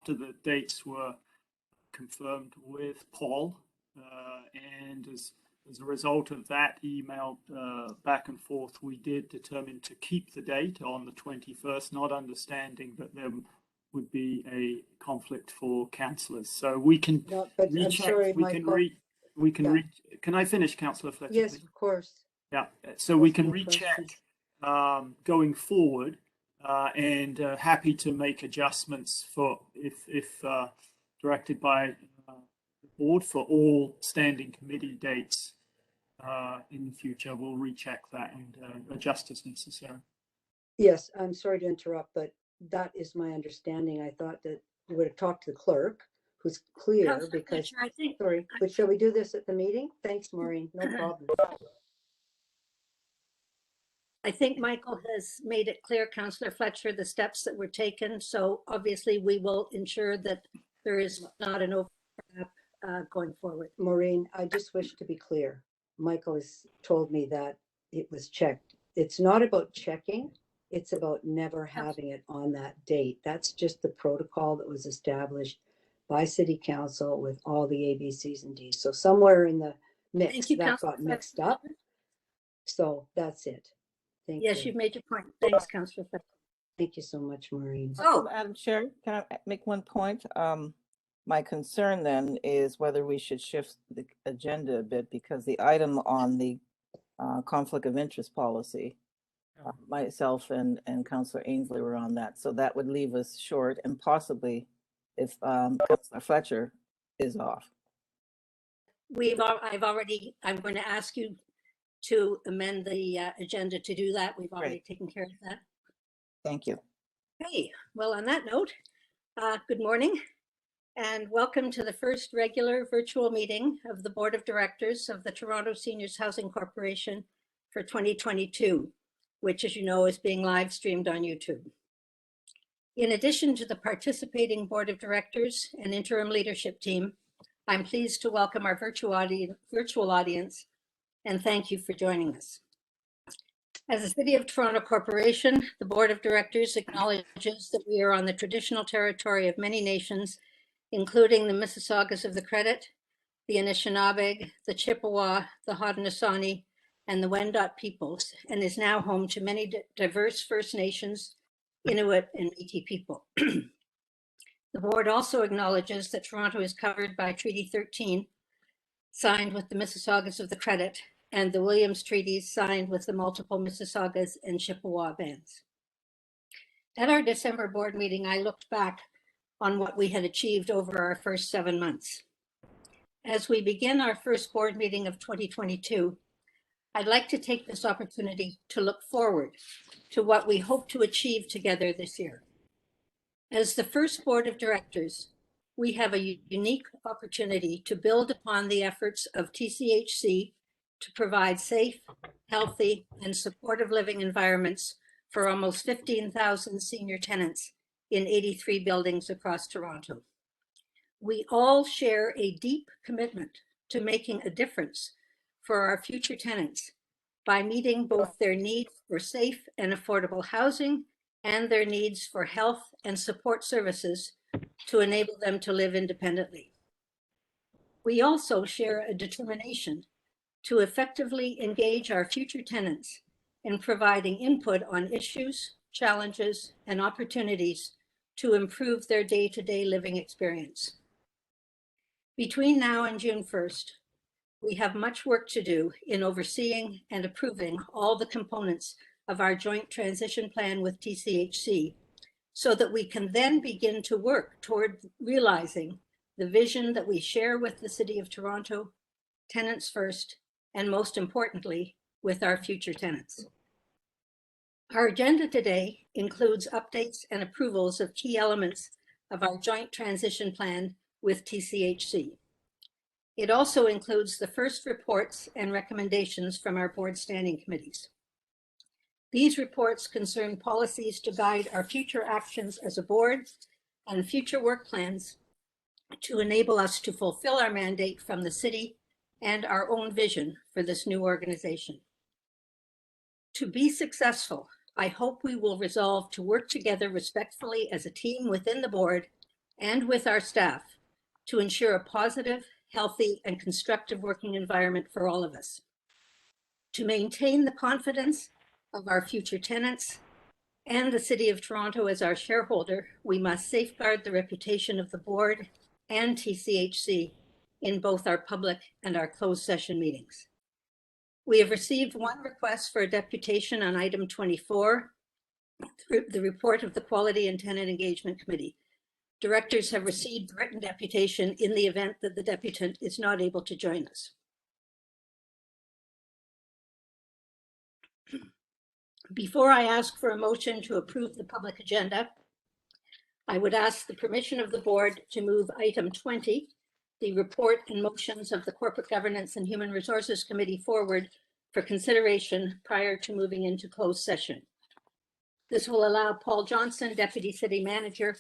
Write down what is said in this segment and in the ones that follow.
after the dates were confirmed with Paul, and as a result of that email back and forth, we did determine to keep the date on the 21st, not understanding that there would be a conflict for councillors. So we can recheck. Sorry, we can can I finish, Councillor Fletcher? Yes, please? of course. Yeah, so we can recheck going forward, and happy to make adjustments for if directed by the board for all standing committee dates in the future. We'll recheck that and adjust as necessary. Yes, I'm sorry to interrupt, but that is my understanding. I thought that you would have talked to the clerk, who's clear because, I think, sorry, but shall we do this at the meeting? Thanks, Maureen, no problem. I think Michael has made it clear, Councillor Fletcher, the steps that were taken. So obviously we will ensure that there is not an overlap going forward. Maureen, I just wish to be clear. Michael has told me that it was checked. It's not about checking. It's about never having it on that date. That's just the protocol that was established by City Council with all the ABCs and Ds. So somewhere in the mix that got mixed up. So that's it. Thank you. Yes, you've made your point. Thanks, Councillor Fletcher. Thank you so much, Maureen. Oh, Madam Chair, can I make one point? My concern then is whether we should shift the agenda a bit, because the item on the conflict of interest policy, myself and Councillor Ainsley were on that. So that would leave us short, and possibly if Councillor Fletcher is off. I'm going to ask you to amend the agenda to do that. We've already taken care of that. Thank you. Okay, well, on that note, good morning and welcome to the first regular virtual meeting of the Board of Directors of the Toronto Seniors Housing Corporation for 2022, which, as you know, is being live streamed on YouTube. In addition to the participating Board of Directors and interim leadership team, I'm pleased to welcome our virtual audience and thank you for joining us. As a City of Toronto Corporation, the Board of Directors acknowledges that we are on the traditional territory of many nations, including the Mississaugas of the Credit, the Anishinaabe, the Chippewa, the Haudenosaunee, and the Wendat peoples, and is now home to many diverse First Nations, Inuit, and Métis people. The Board also acknowledges that Toronto is covered by Treaty 13, signed with the Mississaugas of the Credit, and the Williams Treaties signed with the multiple Mississaugas and Chippewa bands. At our December board meeting, I looked back on what we had achieved over our first 7 months. As we begin our first board meeting of 2022, I'd like to take this opportunity to look forward to what we hope to achieve together this year. As the first Board of Directors, we have a unique opportunity to build upon the efforts of TSHC to provide safe, healthy, and supportive living environments for almost 15,000 senior tenants in 83 buildings across Toronto. We all share a deep commitment to making a difference for our future tenants by meeting both their needs for safe and affordable housing and their needs for health and support services to enable them to live independently. We also share a determination to effectively engage our future tenants in providing input on issues, challenges, and opportunities to improve their day-to-day living experience. Between now and June 1st, we have much work to do in overseeing and approving all the components of our joint transition plan with TSHC, so that we can then begin to work toward realizing the vision that we share with the City of Toronto, tenants first, and most importantly, with our future tenants. Our agenda today includes updates and approvals of key elements of our joint transition plan with TSHC. It also includes the first reports and recommendations from our board standing committees. These reports concern policies to guide our future actions as a board and future work plans to enable us to fulfill our mandate from the city and our own vision for this new organization. To be successful, I hope we will resolve to work together respectfully as a team within the board and with our staff to ensure a positive, healthy, and constructive working environment for all of us. To maintain the confidence of our future tenants and the City of Toronto as our shareholder, we must safeguard the reputation of the board and TCHC in both our public and our closed session meetings. We have received one request for a deputation on item 24, the report of the Quality and Tenant Engagement Committee. Directors have received written deputation in the event that the deputant is not able to join us. Before I ask for a motion to approve the public agenda, I would ask the permission of the board to move item 20, the report and motions of the Corporate Governance and Human Resources Committee, forward for consideration prior to moving into closed session. This will allow Paul Johnson, Deputy City Manager,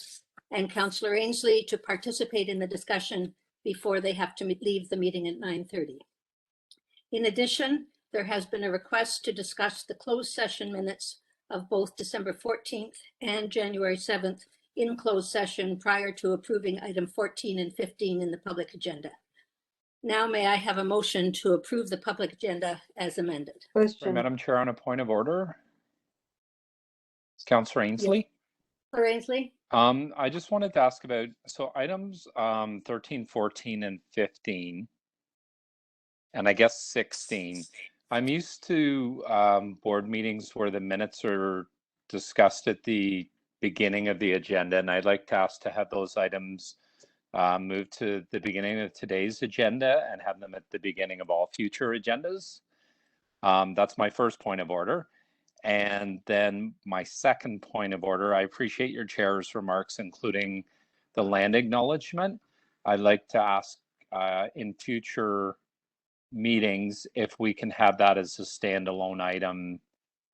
and Councillor Ainsley to participate in the discussion before they have to leave the meeting at 9:30. In addition, there has been a request to discuss the closed session minutes of both December 14th and January 7th in closed session prior to approving item 14 and 15 in the public agenda. Now, may I have a motion to approve the public agenda as amended? Question. Madam Chair, on a point of order. It's Councillor Ainsley. Councillor Ainsley? I just wanted to ask about, so items 13, 14, and 15, and I guess 16. I'm used to board meetings where the minutes are discussed at the beginning of the agenda, and I'd like to ask to have those items moved to the beginning of today's agenda and have them at the beginning of all future agendas. That's my first point of order. And then my second point of order, I appreciate your chair's remarks, including the land acknowledgement. I'd like to ask in future meetings if we can have that as a standalone item,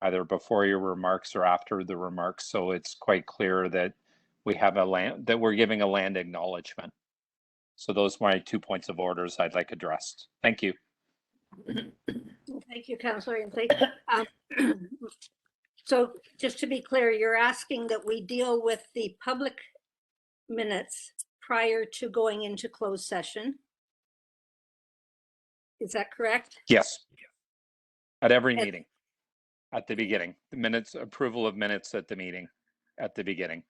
either before your remarks or after the remarks, so it's quite clear that we have that we're giving a land acknowledgement. So those are my 2 points of orders I'd like addressed. Thank you. Thank you, Councillor Ainsley. So just to be clear, you're asking that we deal with the public minutes prior to going into closed session. Is that correct? Yes. At every meeting, at the beginning, the minutes, approval of minutes at the meeting, at the beginning.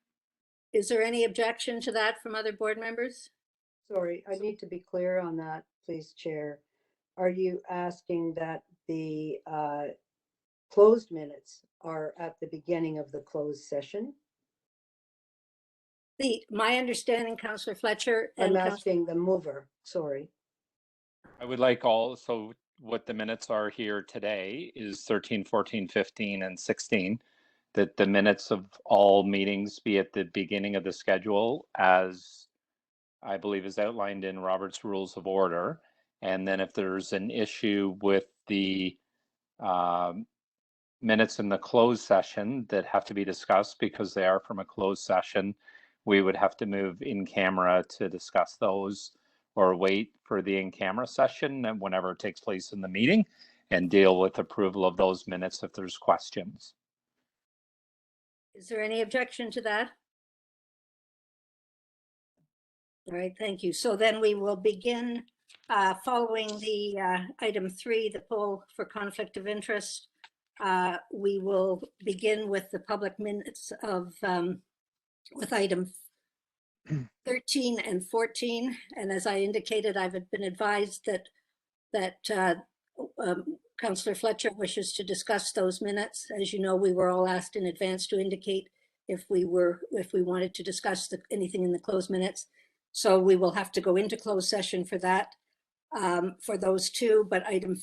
Is there any objection to that from other board members? Sorry, I need to be clear on that, please, Chair. Are you asking that the closed minutes are at the beginning of the closed session? My understanding, Councillor Fletcher. I'm asking the mover, sorry. I would like so what the minutes are here today is 13, 14, 15, and 16, that the minutes of all meetings be at the beginning of the schedule, as I believe is outlined in Robert's Rules of Order. And then if there's an issue with the minutes in the closed session that have to be discussed because they are from a closed session, we would have to move in camera to discuss those, or wait for the in-camera session and whenever it takes place in the meeting, and deal with approval of those minutes if there's questions. Is there any objection to that? All right, thank you. So then we will begin following the item 3, the poll for conflict of interest. We will begin with the public minutes of with item 13 and 14. And as I indicated, I've been advised that Councillor Fletcher wishes to discuss those minutes. As you know, we were all asked in advance to indicate if we wanted to discuss anything in the closed minutes. So we will have to go into closed session for that, for those two. But item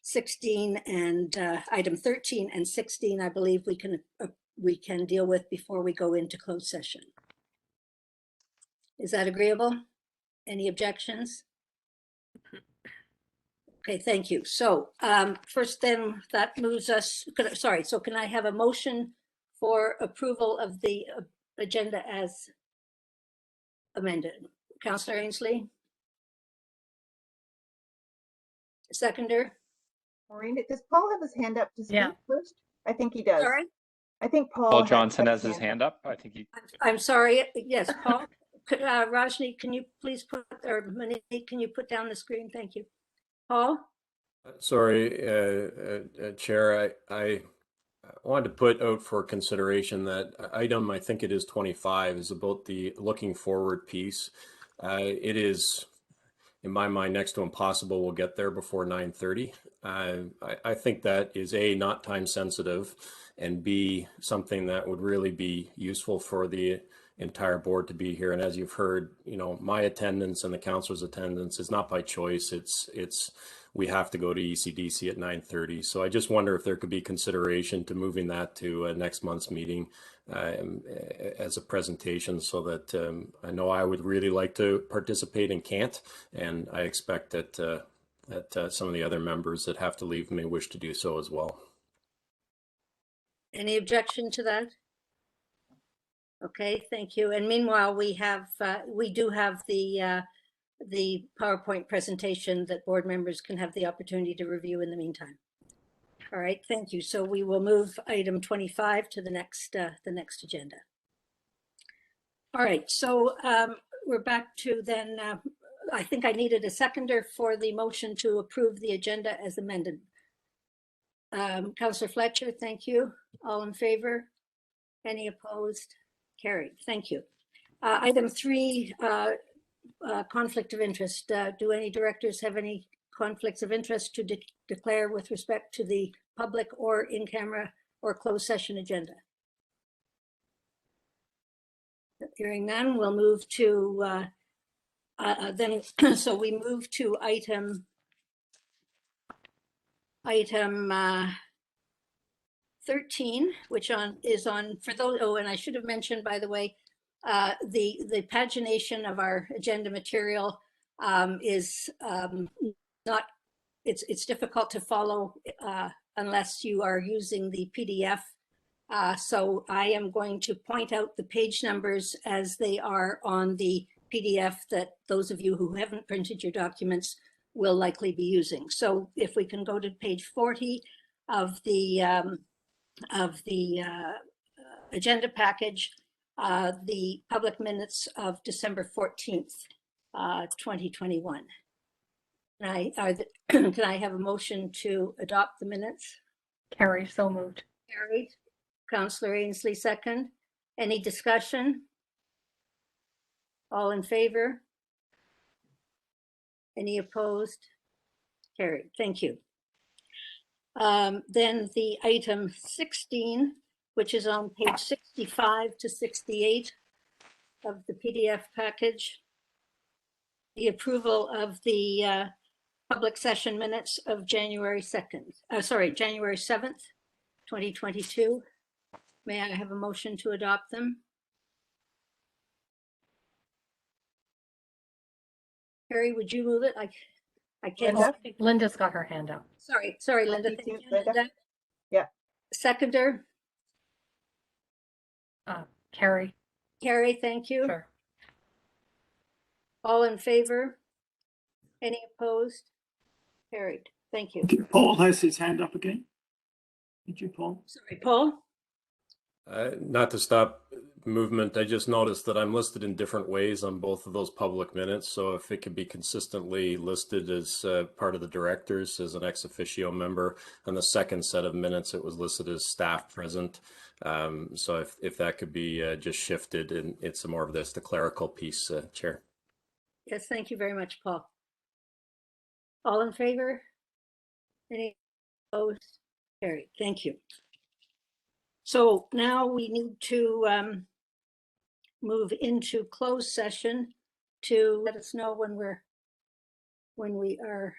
16 and item 13 and 16, I believe we can deal with before we go into closed session. Is that agreeable? Any objections? Okay, thank you. So first then that moves us, sorry, so can I have a motion for approval of the agenda as amended? Councillor Ainsley? Seconder? Maureen, does Paul have his hand up to speak first? I think he does. Sorry? I think Paul had Johnson put has his hand up. I think he. I'm sorry. Yes, Paul. Rajni, can you please put, or Monique, can you put down the screen? Thank you. Paul? Sorry, Chair, I wanted to put out for consideration that item, I think it is 25, is about the looking forward piece. It is, in my mind, next to impossible we'll get there before 9:30. I think that is A, not time sensitive, and B, something that would really be useful for the entire board to be here. And as you've heard, you know, my attendance and the councilor's attendance is not by choice. It's we have to go to ECDC at 9:30. So I just wonder if there could be consideration to moving that to next month's meeting as a presentation, so that I know I would really like to participate and can't, and I expect that some of the other members that have to leave may wish to do so as well. Any objection to that? Okay, thank you. And meanwhile, we do have the PowerPoint presentation that board members can have the opportunity to review in the meantime. All right, thank you. So we will move item 25 to the next agenda. All right, so we're back to then, I think I needed a seconder for the motion to approve the agenda as amended. Councillor Fletcher, thank you. All in favor? Any opposed? Carried. Thank you. Item 3, conflict of interest. Do any directors have any conflicts of interest to declare with respect to the public or in-camera or closed session agenda? Hearing none, we'll move to so we move to item 13, which is on for those. Oh, and I should have mentioned, by the way, the pagination of our agenda material is not. It's difficult to follow unless you are using the PDF. So I am going to point out the page numbers as they are on the PDF that those of you who haven't printed your documents will likely be using. So if we can go to page 40 of the agenda package, the public minutes of December 14th, 2021. Can I have a motion to adopt the minutes? Carrie, so moved. Carried. Councillor Ainsley, second. Any discussion? All in favor? Any opposed? Carried. Thank you. Then the item 16, which is on page 65 to 68 of the PDF package. The approval of the public session minutes of January 7th, 2022. May I have a motion to adopt them? Carrie, would you move it? I can't. Linda's got her hand up. Sorry, Linda. Thank you, Thank you, Linda. Yeah. Seconder? Carrie. Carrie, thank you. Sure. All in favor? Any opposed? Carried. Thank you. Paul has his hand up again. Did you, Paul? Sorry, Paul? Not to stop movement, I just noticed that I'm listed in different ways on both of those public minutes. So if it could be consistently listed as part of the directors as an ex officio member, and the second set of minutes, it was listed as staff present. So if that could be just shifted, and it's more of this, the clerical piece, Chair. Yes, thank you very much, Paul. All in favor? Any opposed? Carried. Thank you. So now we need to move into closed session to let us know when we are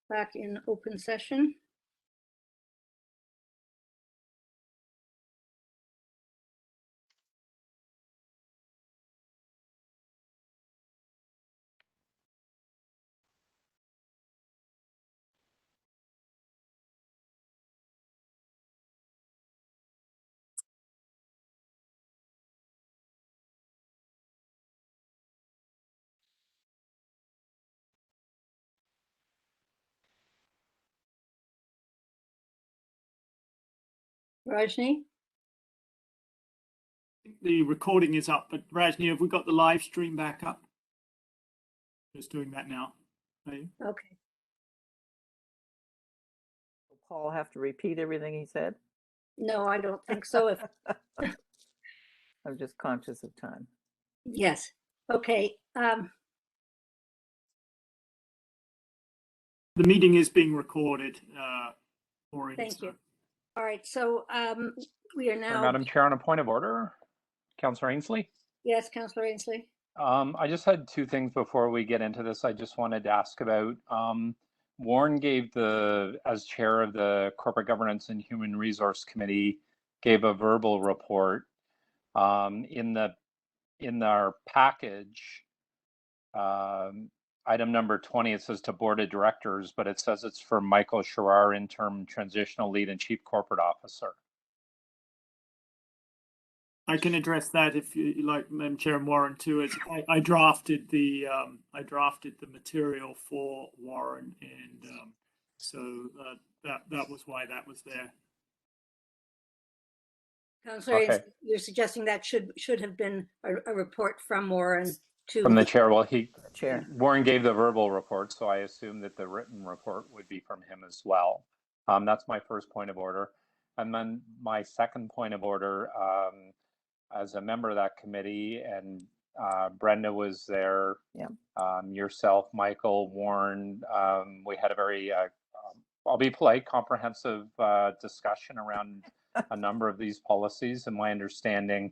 back in open session. Rajni? the recording is up, but Rajni, have we got the live stream back up? Just doing that now. Are you? Okay. Paul have to repeat everything he said? No, I don't think so. If I'm just conscious of time. yes. Okay. The meeting is being recorded, Maureen. Thank so- you. All right. So we are now. Madam Chair, on a point of order, Councillor Ainsley. Yes, Councillor Ainsley. I just had two things before we get into this. I just wanted to ask about, Warren gave as chair of the Corporate Governance and Human Resource Committee, gave a verbal report. In our package, item number 20, it says to Board of Directors, but it says it's for Michael Sherrar, Interim Transitional Lead and Chief Corporate Officer. I can address that if you like, Madam Chair and Warren too. As I drafted the material for Warren, and so that was why that was there. Councillor Okay. Ainsley, you're suggesting that should have been a report from Warren to From the chair. Well, Chair. Warren gave the verbal report, so I assume that the written report would be from him as well. That's my first point of order. And then my second point of order, as a member of that committee, and Brenda was there, Yeah. Yourself, Michael, Warren, we had a very, I'll be polite, comprehensive discussion around a number of these policies. And my understanding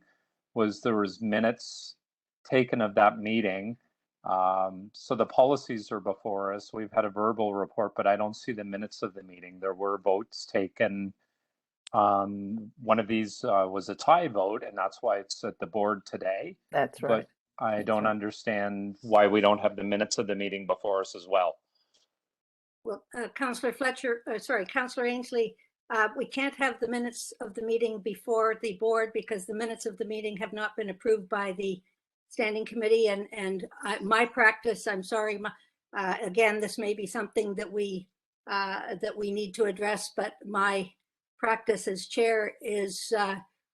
was there was minutes taken of that meeting. So the policies are before us. We've had a verbal report, but I don't see the minutes of the meeting. There were votes taken. One of these was a tie vote, and that's why it's at the board today. That's right. But I That's don't right. understand why we don't have the minutes of the meeting before us as well. well, Councillor Fletcher, Councillor Ainsley, we can't have the minutes of the meeting before the board because the minutes of the meeting have not been approved by the standing committee. And my practice, I'm sorry, again, this may be something that we need to address, but my practice as chair is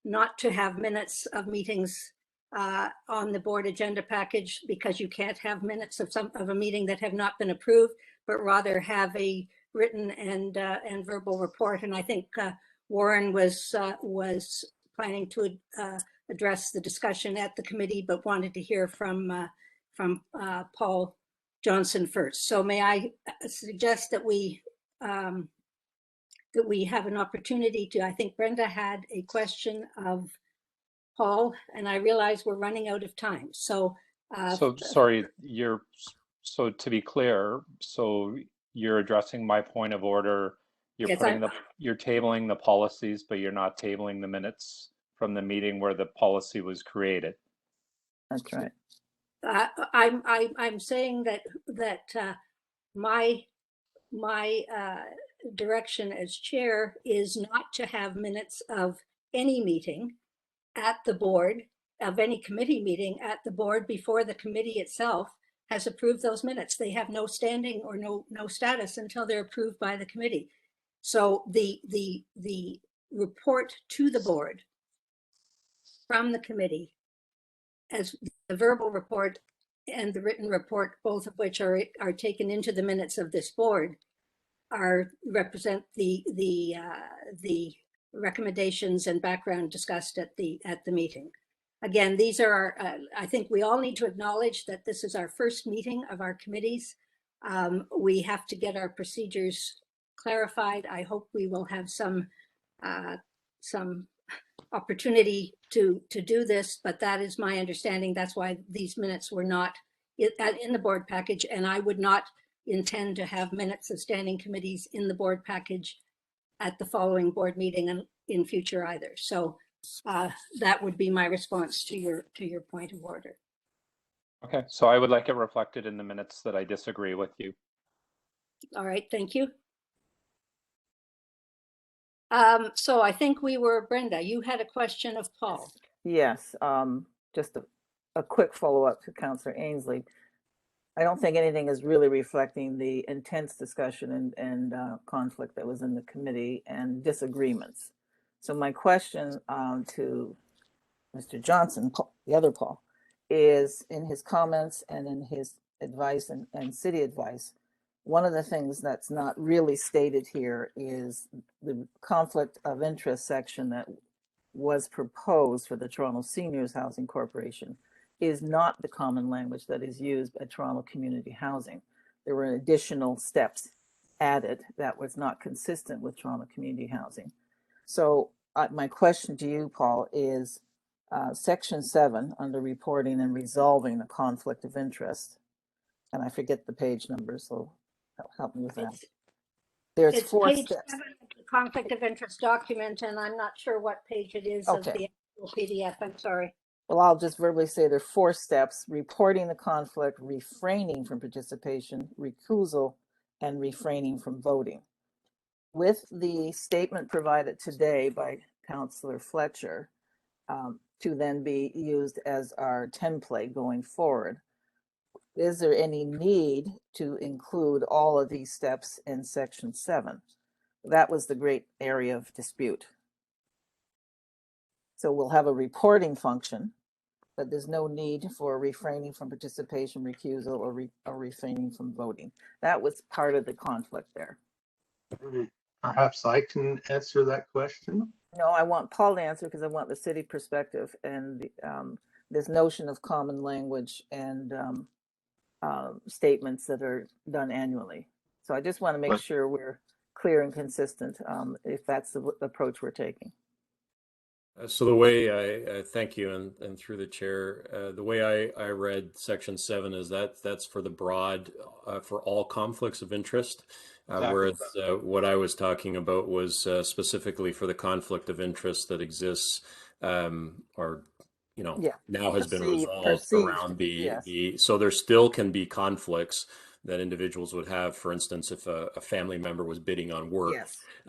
not to have minutes of meetings on the board agenda package, because you can't have minutes of a meeting that have not been approved, but rather have a written and verbal report. And I think Warren was planning to address the discussion at the committee, but wanted to hear from Paul Johnson first. So may I suggest that we have an opportunity to, I think Brenda had a question of Paul, and I realize we're running out of time. So Sorry, so to be clear, so you're addressing my point of order. You're Yes, you're tabling the policies, but you're not tabling the minutes from the meeting where the policy was created. That's right. I'm saying that my direction as chair is not to have minutes of any meeting at the board, of any committee meeting at the board, before the committee itself has approved those minutes. They have no standing or no status until they're approved by the committee. So the report to the board from the committee, as the verbal report and the written report, both of which are taken into the minutes of this board, represent the recommendations and background discussed at the meeting. Again, these are I think we all need to acknowledge that this is our first meeting of our committees. We have to get our procedures clarified. I hope we will have some opportunity to do this, but that is my understanding. That's why these minutes were not in the board package, and I would not intend to have minutes of standing committees in the board package at the following board meeting and in future either. So that would be my response to your point of order. Okay, so I would like it reflected in the minutes that I disagree with you. All right, thank you. So I think Brenda, you had a question of Paul. Yes, just a quick follow-up to Councillor Ainsley. I don't think anything is really reflecting the intense discussion and conflict that was in the committee and disagreements. So my question to Mr. Johnson, the other Paul, is in his comments and in his advice and city advice. One of the things that's not really stated here is the conflict of interest section that was proposed for the Toronto Seniors Housing Corporation is not the common language that is used by Toronto Community Housing. There were additional steps added that was not consistent with Toronto Community Housing. So my question to you, Paul, is section 7 under reporting and resolving the conflict of interest, and I forget the page number, so help me with that. There's It's 4 page steps. 7 of the conflict of interest document, and I'm not sure what page it is of the actual PDF. I'm sorry. Well, I'll just verbally say there are 4 steps: reporting the conflict, refraining from participation, recusal, and refraining from voting. With the statement provided today by Councillor Fletcher to then be used as our template going forward, is there any need to include all of these steps in section 7? That was the great area of dispute. So we'll have a reporting function, but there's no need for refraining from participation, recusal, or refraining from voting. That was part of the conflict there. Perhaps I can answer that question. No, I want Paul to answer because I want the city perspective and this notion of common language and statements that are done annually. So I just want to make sure we're clear and consistent if that's the approach we're taking. So the way I thank you and through the chair, the way I read section 7 is that's for the broad, for all conflicts of interest, Exactly. whereas what I was talking about was specifically for the conflict of interest that exists or now has been resolved around the so there still can be conflicts that individuals would have. For instance, if a family member was bidding on work,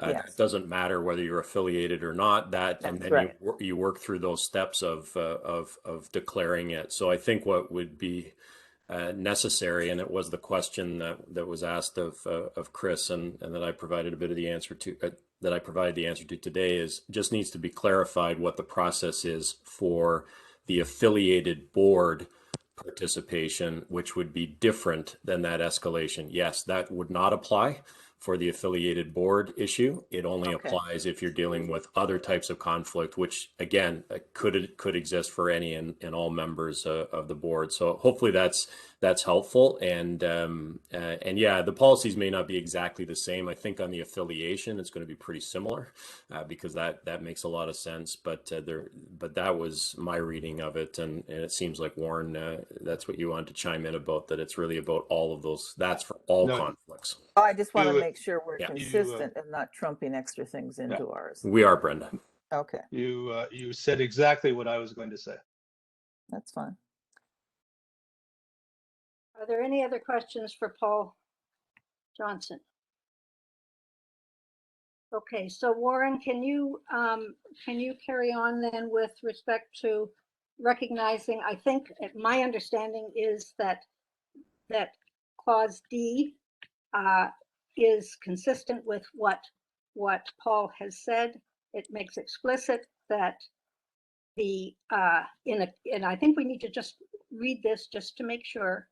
it doesn't matter whether you're affiliated or not. And then you work through those steps of declaring it. So I think what would be necessary, and it was the question that was asked of Chris, and that I provided a bit of the answer to. That I provided the answer to today is just needs to be clarified what the process is for the affiliated board participation, which would be different than that escalation. Yes, that would not apply for the affiliated board issue. It only applies if you're dealing with other types of conflict, which again could exist for any and all members of the board. So hopefully that's helpful. And yeah, the policies may not be exactly the same. I think on the affiliation, it's going to be pretty similar because that makes a lot of sense. But that was my reading of it, and it seems like Warren, that's what you wanted to chime in about. That it's really about all of those. That's for all conflicts. I just want to make sure we're consistent and not trumping extra things into ours. We are, Brenda. Okay. You said exactly what I was going to say. That's fine. Are there any other questions for Paul Johnson? Okay, so Warren, can you carry on then with respect to recognizing? I think my understanding is that clause D is consistent with what Paul has said. It makes explicit that and I think we need to just read this just to make sure.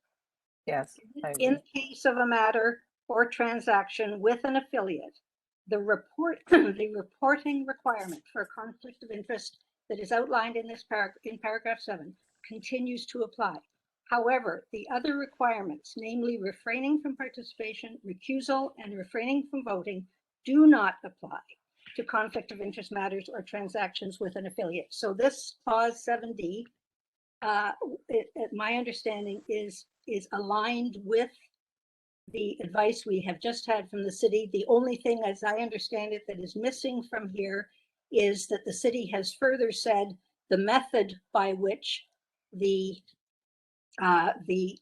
Yes. In case of a matter or transaction with an affiliate, the reporting requirement for a conflict of interest that is outlined in this in paragraph 7 continues to apply. However, the other requirements, namely refraining from participation, recusal, and refraining from voting, do not apply to conflict of interest matters or transactions with an affiliate. So this clause 7D, my understanding is aligned with the advice we have just had from the city. The only thing, as I understand it, that is missing from here is that the city has further said the method by which the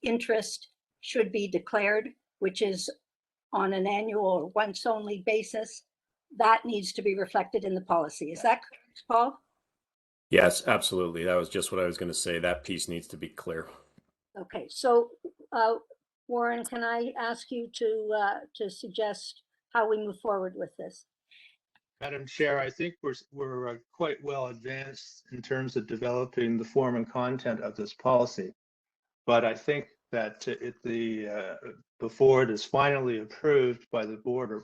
interest should be declared, which is on an annual or once only basis, that needs to be reflected in the policy. Is that correct, Paul? Yes, absolutely. That was just what I was going to say. That piece needs to be clear. Okay, so Warren, can I ask you to suggest how we move forward with this? Madam Chair, I think we're quite well advanced in terms of developing the form and content of this policy. But I think that before it is finally approved by the board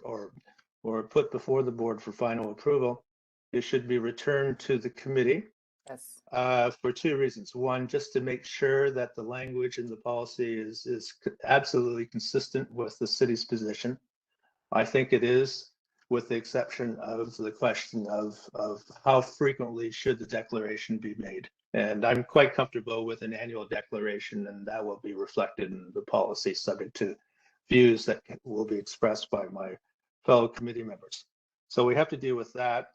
or put before the board for final approval, it should be returned to the committee Yes. for two reasons. One, just to make sure that the language in the policy is absolutely consistent with the city's position. I think it is, with the exception of the question of how frequently should the declaration be made. And I'm quite comfortable with an annual declaration, and that will be reflected in the policy, subject to views that will be expressed by my fellow committee members. So we have to deal with that.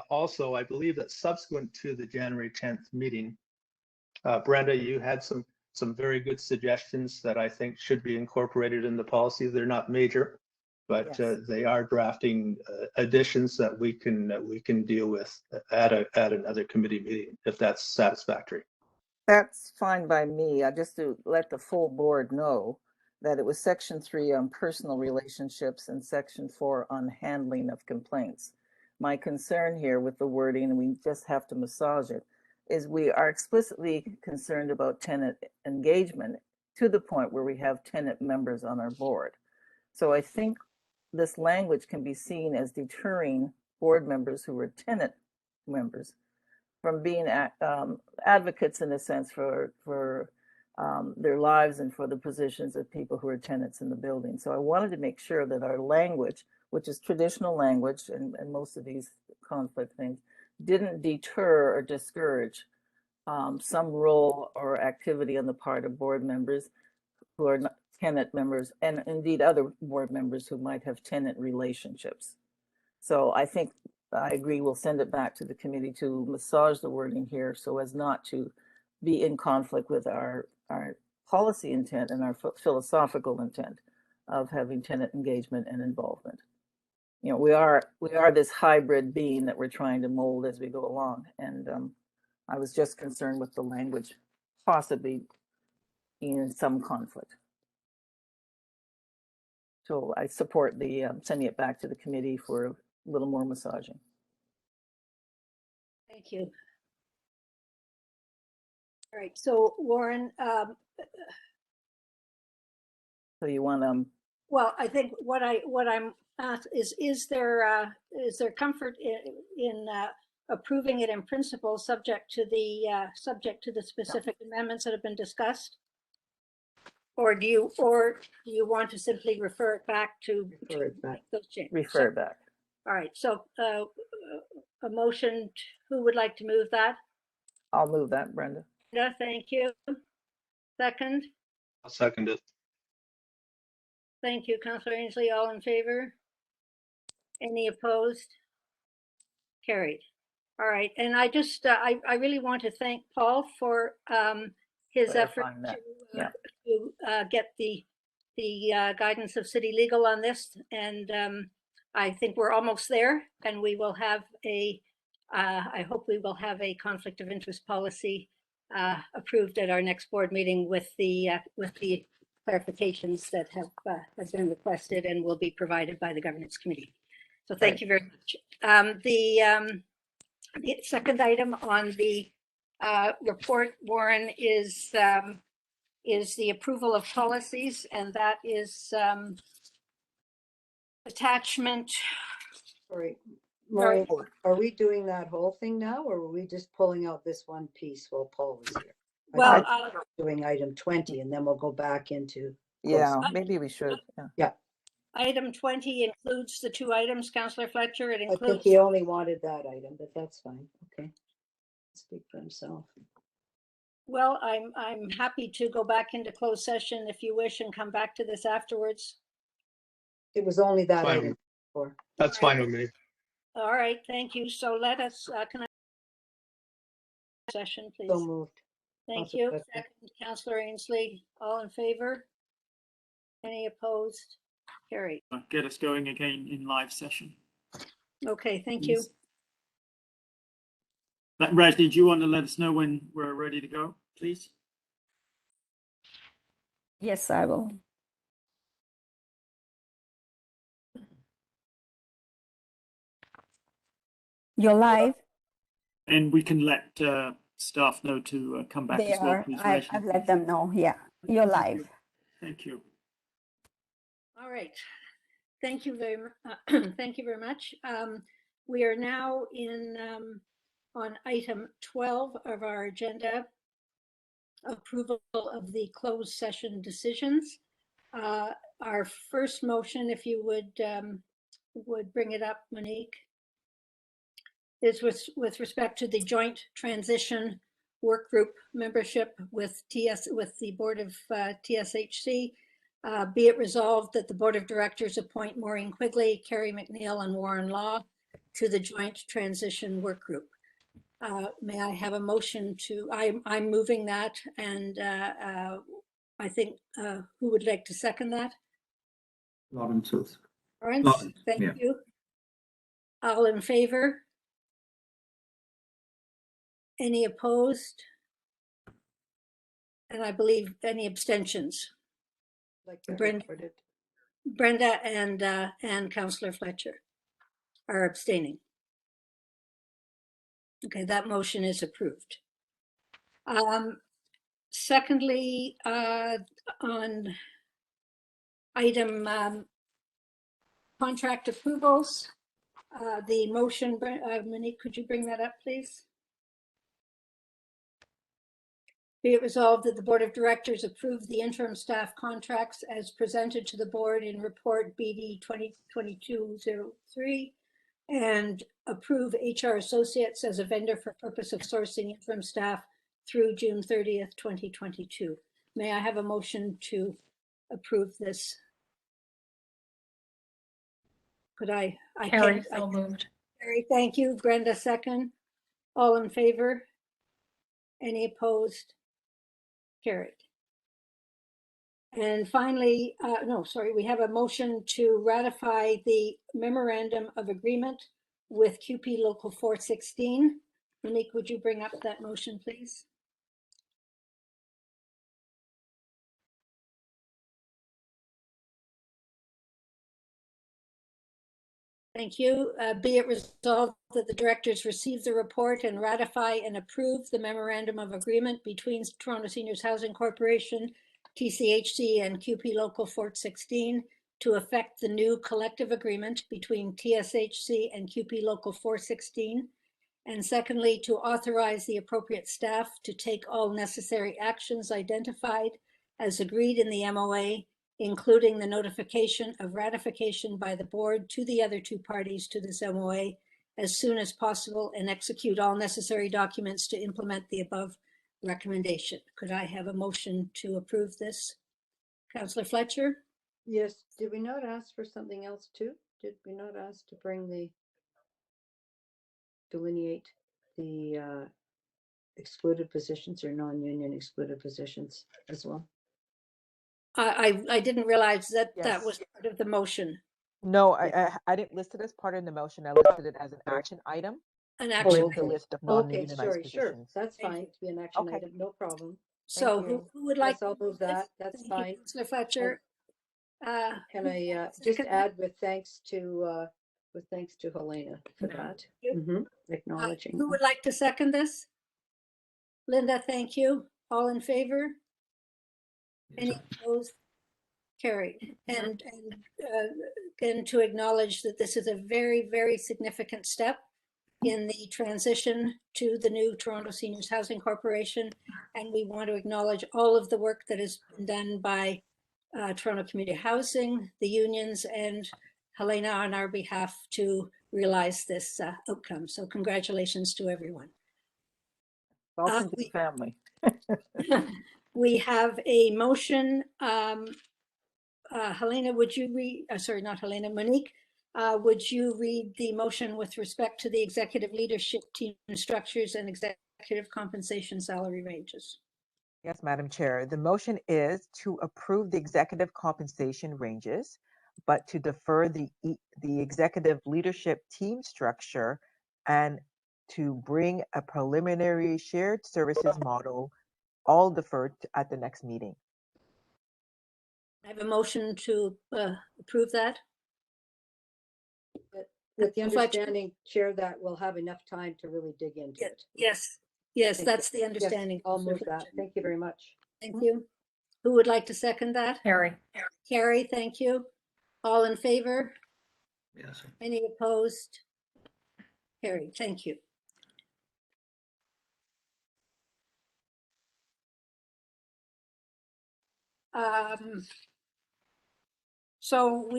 Also, I believe that subsequent to the January 10th meeting, Brenda, you had some very good suggestions that I think should be incorporated in the policy. They're not major, but Yes. they are drafting additions that we can deal with at another committee meeting, if that's satisfactory. That's fine by me. Just to let the full board know that it was section 3 on personal relationships and section 4 on handling of complaints. My concern here with the wording, and we just have to massage it, is we are explicitly concerned about tenant engagement to the point where we have tenant members on our board. So I think this language can be seen as deterring board members who are tenant members from being advocates, in a sense, for their lives and for the positions of people who are tenants in the building. So I wanted to make sure that our language, which is traditional language and most of these conflict things, didn't deter or discourage some role or activity on the part of board members who are not tenant members, and indeed other board members who might have tenant relationships. So I think I agree, we'll send it back to the committee to massage the wording here so as not to be in conflict with our policy intent and our philosophical intent of having tenant engagement and involvement. You know, we are this hybrid being that we're trying to mold as we go along. And I was just concerned with the language possibly in some conflict. So I support the sending it back to the committee for a little more massaging. Thank you. All right, so Warren, So you want well, I think what I'm asked is there comfort in approving it in principle, subject to the specific amendments that have been discussed? Or do you want to simply refer it back to make those changes? refer it back? All right, so a motion, who would like to move that? I'll move that, Brenda. Brenda, thank you. Second, I'll second it. thank you, Councillor Ainsley, all in favor? Any opposed? Carried. All right, and I just, I really want to thank Paul for his effort Clarifying that. to get the guidance of city legal on this, and I think we're almost there, and we will have I hope we will have a conflict of interest policy approved at our next board meeting with the clarifications that have been requested and will be provided by the governance committee. So thank you very much. The second item on the report, Warren, is the approval of policies, and that is attachment. Sorry, Maureen, are we doing that whole thing now, or are we just pulling out this one piece while Paul was here? Well, Doing item 20, and then we'll go back into. Yeah, maybe we should. Yeah. item 20 includes the two items, Councillor Fletcher. It I includes. think he only wanted that item, but that's fine. Okay. Speak for himself. Well, I'm happy to go back into closed session if you wish and come back to this afterwards. It was only that Fine. item. For. That's fine with me. All right, thank you. So let us, can I session, please? So moved. Thank Councillor you. Fletcher. Second, Councillor Ainsley, all in favor? Any opposed? Carried. Get us going again in live session. Okay, thank you. Raj, did you want to let us know when we're ready to go, please? Yes, I will. You're live. And we can let staff know to come back They as well, are. please, I've Rachel. let them know. Yeah, you're live. Thank you. All right. Thank you very much. Thank you very much. We are now on item 12 of our agenda, approval of the closed session decisions. Our first motion, if you would bring it up, Monique, is with respect to the joint transition work group membership with the board of TSHC. Be it resolved that the board of directors appoint Maureen Quigley, Carrie McNeil, and Warren Law to the joint transition work group. May I have a motion to, I'm moving that, and I think, who would like to second that? Lawrence. Lawrence, thank yeah. you. All in favor? Any opposed? And I believe any abstentions? Like that Brenda. recorded. Brenda and Councillor Fletcher are abstaining. Okay, that motion is approved. Secondly, on item contract approvals, the motion, Monique, could you bring that up, please? Be it resolved that the Board of Directors approve the interim staff contracts as presented to the board in report BD 2022-03 and approve HR Associates as a vendor for purpose of sourcing interim staff through June 30th, 2022. May I have a motion to approve this? Could I Carrie, can't. so moved. Carrie, thank you. Brenda, second. All in favor? Any opposed? Carried. And finally, we have a motion to ratify the memorandum of agreement with QP Local 416. Monique, would you bring up that motion, please? Thank you. Be it resolved that the directors receive the report and ratify and approve the memorandum of agreement between Toronto Seniors Housing Corporation, TCHC, and QP Local 416 to effect the new collective agreement between TSHC and QP Local 416. And secondly, to authorize the appropriate staff to take all necessary actions identified as agreed in the MOA, including the notification of ratification by the board to the other two parties to this MOA as soon as possible, and execute all necessary documents to implement the above recommendation. Could I have a motion to approve this? Councillor Fletcher? Yes, did we not ask for something else too? Did we not ask to delineate the excluded positions or non-union excluded positions as well? I didn't realize that that Yes. was part of the motion. No, I didn't list it as part of the motion. I listed it as an action item. An Oh, action. With the okay. list of Okay, non-unionized sorry, sure. positions. That's Thank fine you. to be an action Okay. item, no problem. So Thank you. who would like Yes, I'll to move that. That's Thank fine. you, Councillor Fletcher. Can who I would like to just second add with thanks to Helena for that? you. Acknowledging. Who would like to second this? Linda, thank you. All in favor? Any opposed? Carried. And again, to acknowledge that this is a very, very significant step in the transition to the new Toronto Seniors Housing Corporation. And we want to acknowledge all of the work that has been done by Toronto Community Housing, the unions, and Helena on our behalf to realize this outcome. So congratulations to everyone. Welcome to the We- family. We have a motion. Helena, would you read, sorry, not Helena, Monique, would you read the motion with respect to the executive leadership team structures and executive compensation salary ranges? Yes, Madam Chair. The motion is to approve the executive compensation ranges, but to defer the executive leadership team structure and to bring a preliminary shared services model all deferred at the next meeting. I have a motion to approve that. With the If I- understanding, Chair, that we'll have enough time to really dig into it. Yes, Thank you. that's the Yes, understanding. I'll move that. Thank you very much. Thank you. Who would like to second that? Carrie. Carrie, thank you. All in favor? Yes. Any opposed? Carrie, thank you. So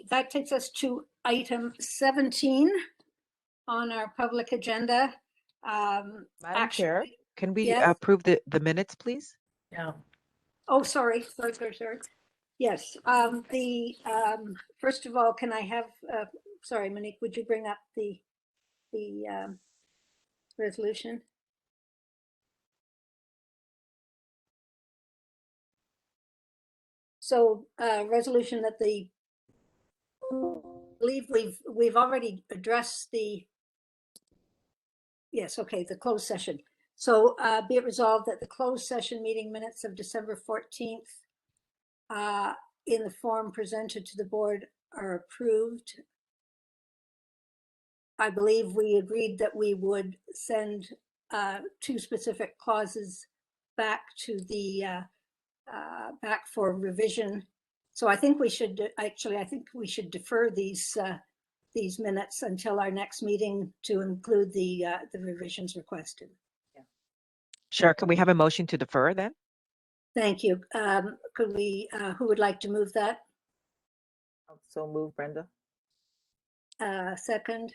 that takes us to item 17 on our public agenda. Madam Action- Chair, can we Yes. approve the minutes, please? Yeah. Oh, sorry. Yes, first of all, can I have, sorry, Monique, would you bring up the resolution? So, resolution that I believe we've already addressed yes, okay, the closed session. So, be it resolved that the closed session meeting minutes of December 14th in the form presented to the board are approved. I believe we agreed that we would send two specific clauses back to the back for revision. So I think we should actually, I think we should defer these minutes until our next meeting to include the revisions requested. Sure. Can we have a motion to defer then? Thank you. Could we? Who would like to move that? So move, Brenda. Second.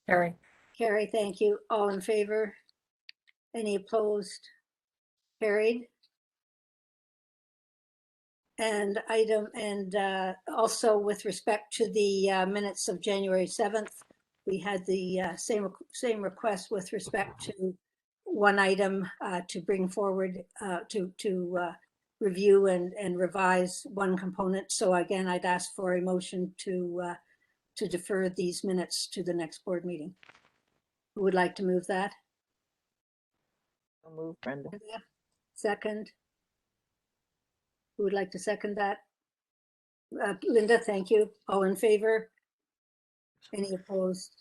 Carrie. Carrie, thank you. All in favor? Any opposed? Carried. And also with respect to the minutes of January 7th, we had the same request with respect to one item to bring forward to review and revise one component. So again, I'd ask for a motion to defer these minutes to the next board meeting. Who would like to move that? So move, Brenda. Second. Who would like to second that? Linda, thank you. All in favor? Any opposed?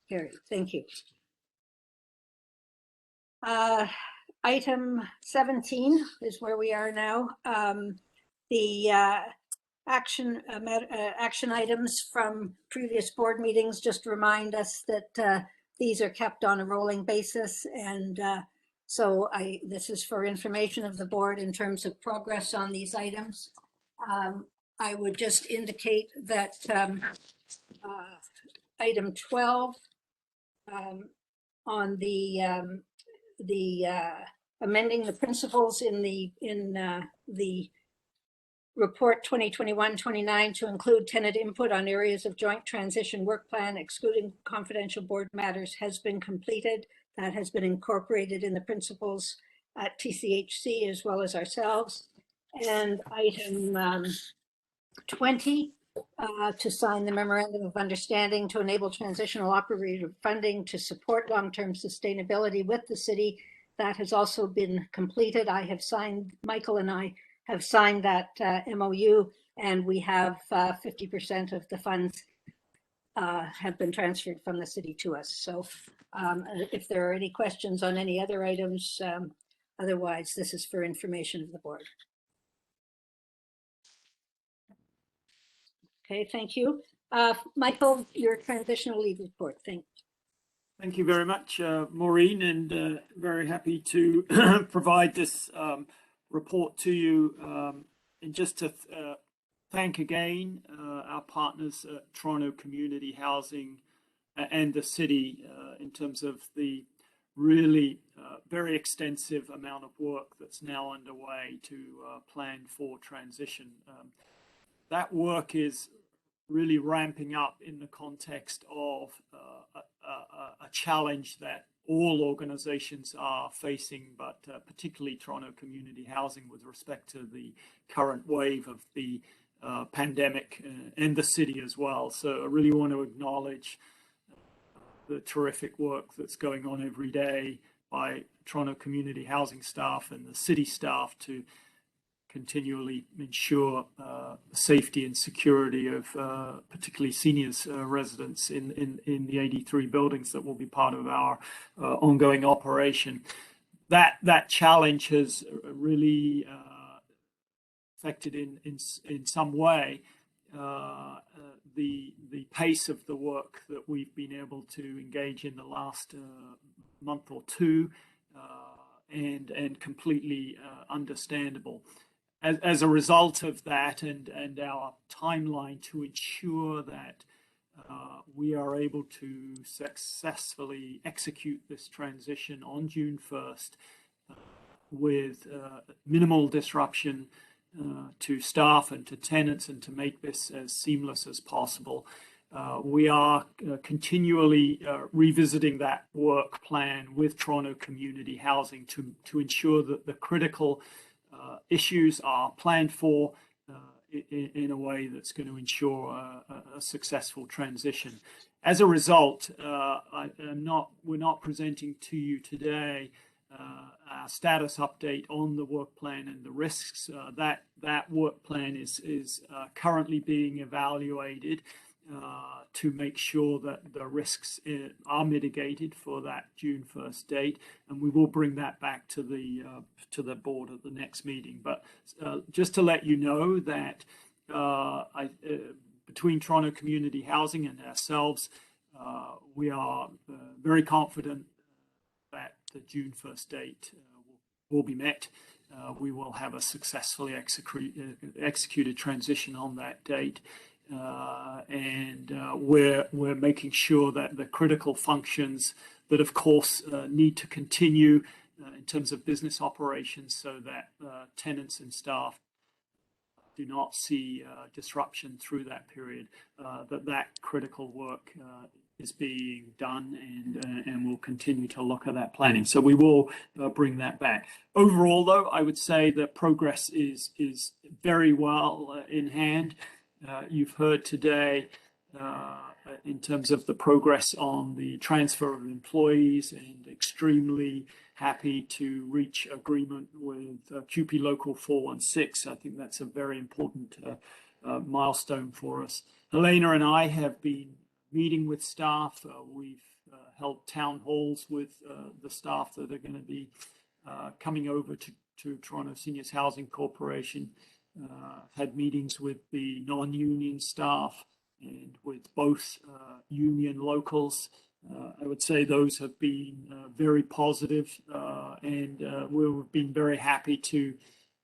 Carried. Thank you. Item 17 is where we are now. The action items from previous board meetings just remind us that these are kept on a rolling basis, and so this is for information of the board in terms of progress on these items. I would just indicate that item 12 on the amending the principles in the report 2021-29 to include tenant input on areas of joint transition work plan excluding confidential board matters has been completed. That has been incorporated in the principles at TSHC as well as ourselves. And item 20, to sign the memorandum of understanding to enable transitional operative funding to support long-term sustainability with the city. That has also been completed. I have signed, Michael and I have signed that MOU, and we have 50% of the funds have been transferred from the city to us. So if there are any questions on any other items, otherwise this is for information of the board. Okay, thank you. Michael, your transitional leave report. Thank you very much, Maureen, and very happy to provide this report to you. And just to thank again our partners at Toronto Community Housing and the city in terms of the really very extensive amount of work that's now underway to plan for transition. That work is really ramping up in the context of a challenge that all organizations are facing, but particularly Toronto Community Housing with respect to the current wave of the pandemic and the city as well. So I really want to acknowledge the terrific work that's going on every day by Toronto Community Housing staff and the city staff to continually ensure safety and security of particularly seniors residents in the 83 buildings that will be part of our ongoing operation. That challenge has really affected in some way the pace of the work that we've been able to engage in the last month or two, and completely understandable. As a result of that and our timeline to ensure that we are able to successfully execute this transition on June 1st with minimal disruption to staff and to tenants, and to make this as seamless as possible. We are continually revisiting that work plan with Toronto Community Housing to ensure that the critical issues are planned for in a way that's going to ensure a successful transition. As a result, we're not presenting to you today our status update on the work plan and the risks. That work plan is currently being evaluated to make sure that the risks are mitigated for that June 1st date, and we will bring that back to the board at the next meeting. But just to let you know that between Toronto Community Housing and ourselves, we are very confident that the June 1st date will be met. We will have a successfully executed transition on that date. And we're making sure that the critical functions that, of course, need to continue in terms of business operations, so that tenants and staff do not see disruption through that period, that critical work is being done, and we'll continue to look at that planning. So we will bring that back. Overall, though, I would say that progress is very well in hand. You've heard today in terms of the progress on the transfer of employees, and extremely happy to reach agreement with QP Local 416. I think that's a very important milestone for us. Helena and I have been meeting with staff. We've held town halls with the staff that are going to be coming over to Toronto Seniors Housing Corporation. Had meetings with the non-union staff and with both union locals. I would say those have been very positive, and we've been very happy to,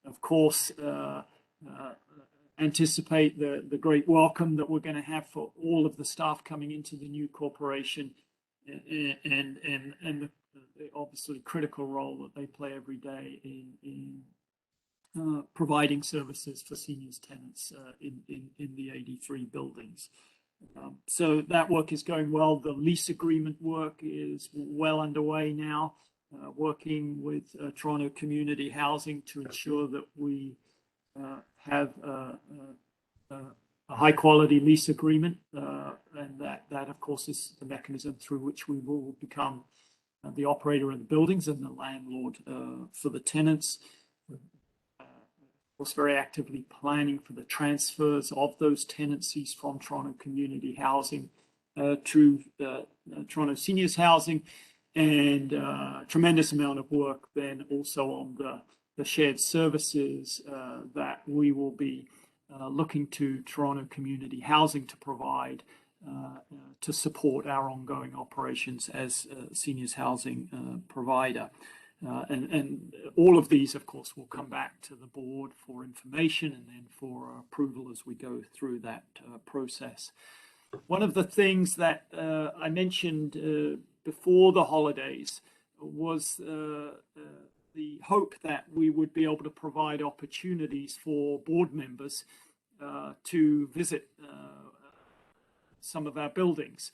of course, anticipate the great welcome that we're going to have for all of the staff coming into the new corporation, and the obviously critical role that they play every day in providing services for seniors tenants in the 83 buildings. So that work is going well. The lease agreement work is well underway now, working with Toronto Community Housing to ensure that we have a high quality lease agreement, and that of course is the mechanism through which we will become the operator of the buildings and the landlord for the tenants. Of course, very actively planning for the transfers of those tenancies from Toronto Community Housing to Toronto Seniors Housing, and tremendous amount of work then also on the shared services that we will be looking to Toronto Community Housing to provide to support our ongoing operations as a seniors housing provider. And all of these, of course, will come back to the board for information and then for approval as we go through that process. One of the things that I mentioned before the holidays was the hope that we would be able to provide opportunities for board members to visit some of our buildings.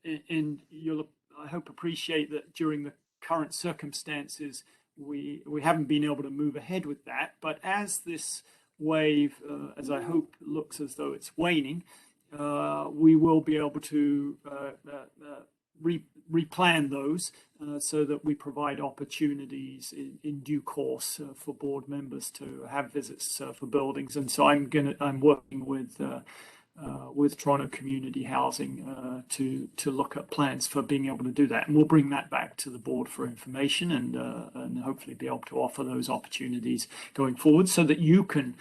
And you'll, I hope, appreciate that during the current circumstances, we haven't been able to move ahead with that. But as this wave, as I hope, looks as though it's waning, we will be able to replan those so that we provide opportunities in due course for board members to have visits for buildings. And so I'm working with Toronto Community Housing to look at plans for being able to do that, and we'll bring that back to the board for information and hopefully be able to offer those opportunities going forward so that you can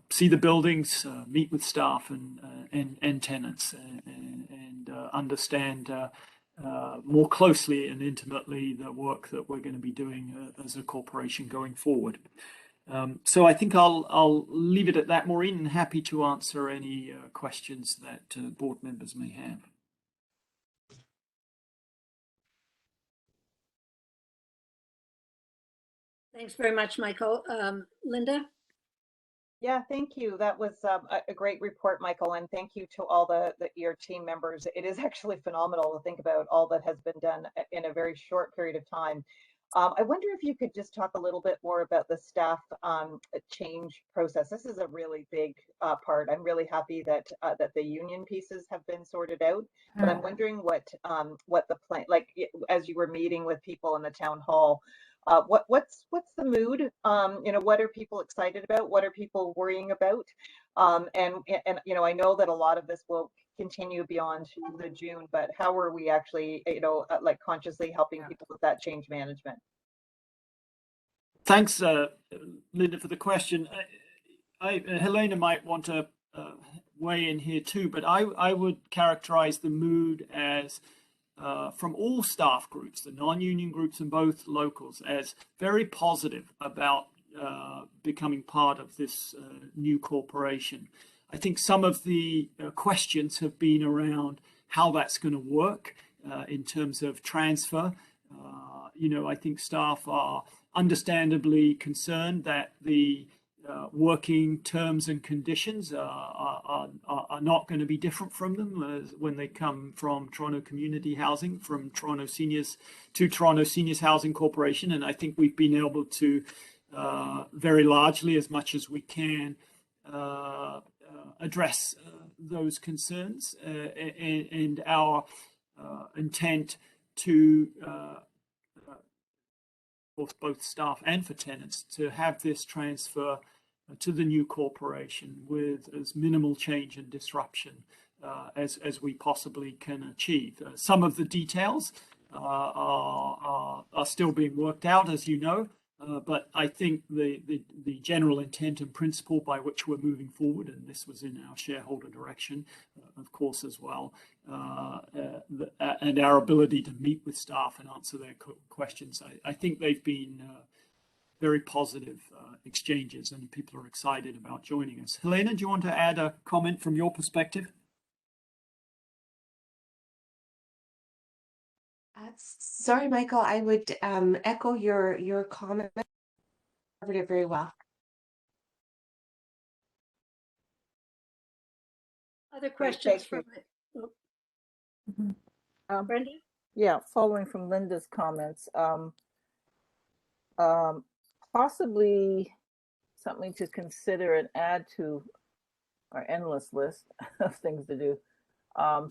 see the buildings, meet with staff and tenants, and understand more closely and intimately the work that we're going to be doing as a corporation going forward. So I think I'll leave it at that, Maureen, and happy to answer any questions that board members may have. Thanks very much, Michael. Linda? Yeah, thank you. That was a great report, Michael, and thank you to all your team members. It is actually phenomenal to think about all that has been done in a very short period of time. I wonder if you could just talk a little bit more about the staff change process. This is a really big part. I'm really happy that the union pieces have been sorted out, but I'm wondering what the plan, like as you were meeting with people in the town hall, what's the mood? What are people excited about? What are people worrying about? And I know that a lot of this will continue beyond the June, but how are we actually, like consciously helping people with that change management? Thanks, Linda, for the question. Helena might want to weigh in here too, but I would characterize the mood as from all staff groups, the non-union groups and both locals, as very positive about becoming part of this new corporation. I think some of the questions have been around how that's going to work in terms of transfer. I think staff are understandably concerned that the working terms and conditions are not going to be different from them when they come from Toronto Community Housing, from Toronto Seniors to Toronto Seniors Housing Corporation. And I think we've been able to very largely, as much as we can, address those concerns and our intent to both staff and for tenants to have this transfer to the new corporation with as minimal change and disruption as we possibly can achieve. Some of the details are still being worked out, as you know, but I think the general intent and principle by which we're moving forward, and this was in our shareholder direction, of course, as well, and our ability to meet with staff and answer their questions, I think they've been very positive exchanges, and people are excited about joining us. Helena, do you want to add a comment from your perspective? Sorry, Michael, I would echo your comment. Covered it very well. Other questions from Brenda? Yeah, following from Linda's comments, possibly something to consider and add to our endless list of things to do.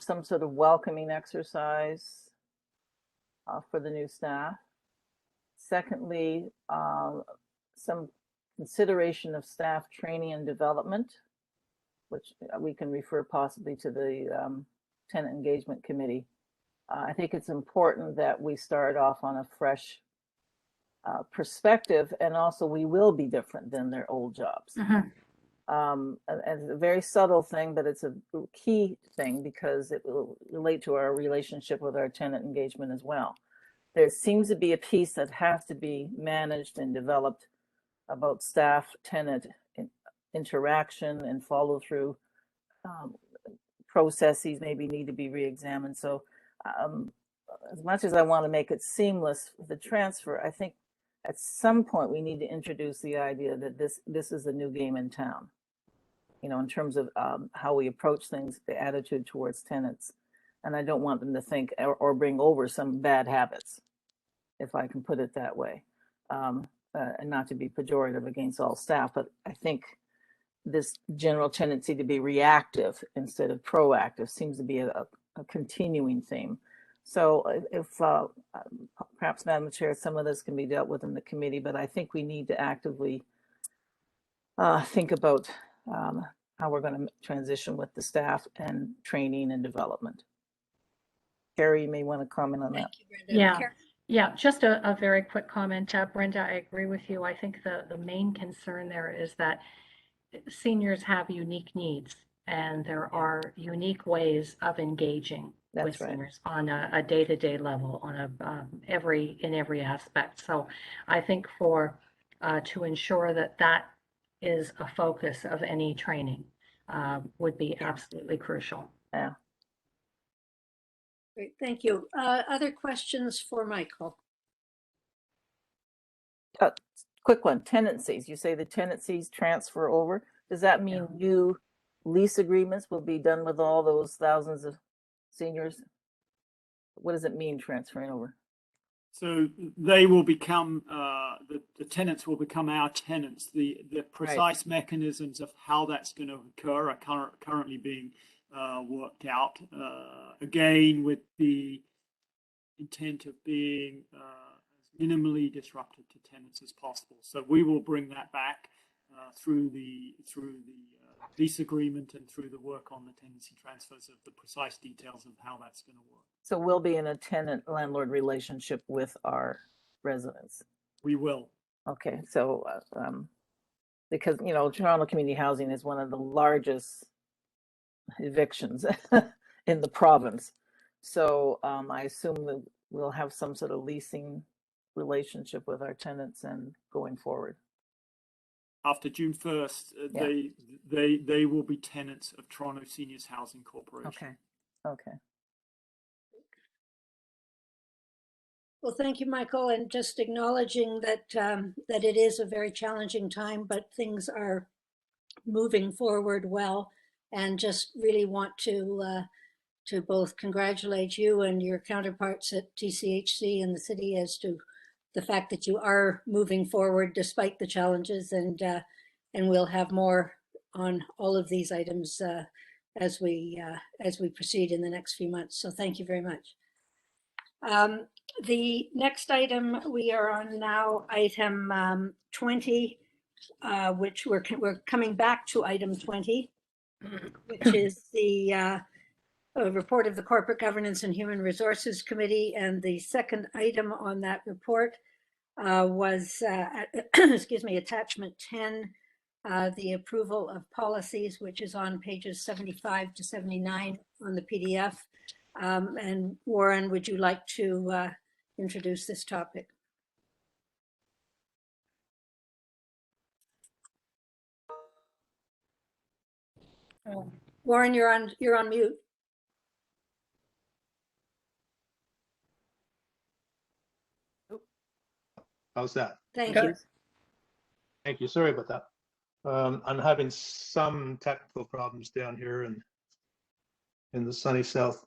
Some sort of welcoming exercise for the new staff. Secondly, some consideration of staff training and development, which we can refer possibly to the Tenant Engagement Committee. I think it's important that we start off on a fresh perspective, and also we will be different than their old jobs. And it's a very subtle thing, but it's a key thing because it will relate to our relationship with our tenant engagement as well. There seems to be a piece that has to be managed and developed about staff tenant interaction and follow through. Processes maybe need to be re-examined. So as much as I want to make it seamless with the transfer, I think at some point we need to introduce the idea that this is a new game in town, in terms of how we approach things, the attitude towards tenants. And I don't want them to think or bring over some bad habits, if I can put it that way. And not to be pejorative against all staff, but I think this general tendency to be reactive instead of proactive seems to be a continuing theme. So if perhaps, Madam Chair, some of this can be dealt with in the committee, but I think we need to actively think about how we're going to transition with the staff and training and development. Carrie, you may want to comment on that. Thank you, Brenda. Yeah. Carrie? Yeah, just a very quick comment. Brenda, I agree with you. I think the main concern there is that seniors have unique needs, and there are unique ways of engaging with seniors on a day-to-day level, on in every aspect. So I think to ensure that is a focus of any training would be absolutely crucial. Yeah. Great, thank you. Other questions for Michael? Quick one, tenancies. You say the tenancies transfer over. Does that mean new lease agreements will be done with all those thousands of seniors? What does it mean transferring over? So they will become, the tenants will become our tenants. The precise mechanisms of how that's going to occur are currently being worked out, again, with the intent of being as minimally disruptive to tenants as possible. So we will bring that back through the lease agreement and through the work on the tenancy transfers of the precise details of how that's going to work. So we'll be in a tenant-landlord relationship with our residents. We will. Okay, so because Toronto Community Housing is one of the largest evictions in the province, so I assume that we'll have some sort of leasing relationship with our tenants and going forward. After June 1st, they will be tenants of Toronto Seniors Housing Corporation. Okay. Well, thank you, Michael, and just acknowledging that that it is a very challenging time, but things are moving forward well, and just really want to both congratulate you and your counterparts at TSHC and the city as to the fact that you are moving forward despite the challenges, and we'll have more on all of these items as we proceed in the next few months. So thank you very much. The next item we are on now, item 20, which we're coming back to item 20, which is the report of the Corporate Governance and Human Resources Committee. And the second item on that report was, excuse me, attachment 10, the approval of policies, which is on pages 75 to 79 on the PDF. And Warren, would you like to introduce this topic? Warren, you're on mute. How's that? Thank you. Thank you. Sorry about that. I'm having some technical problems down here in the sunny south.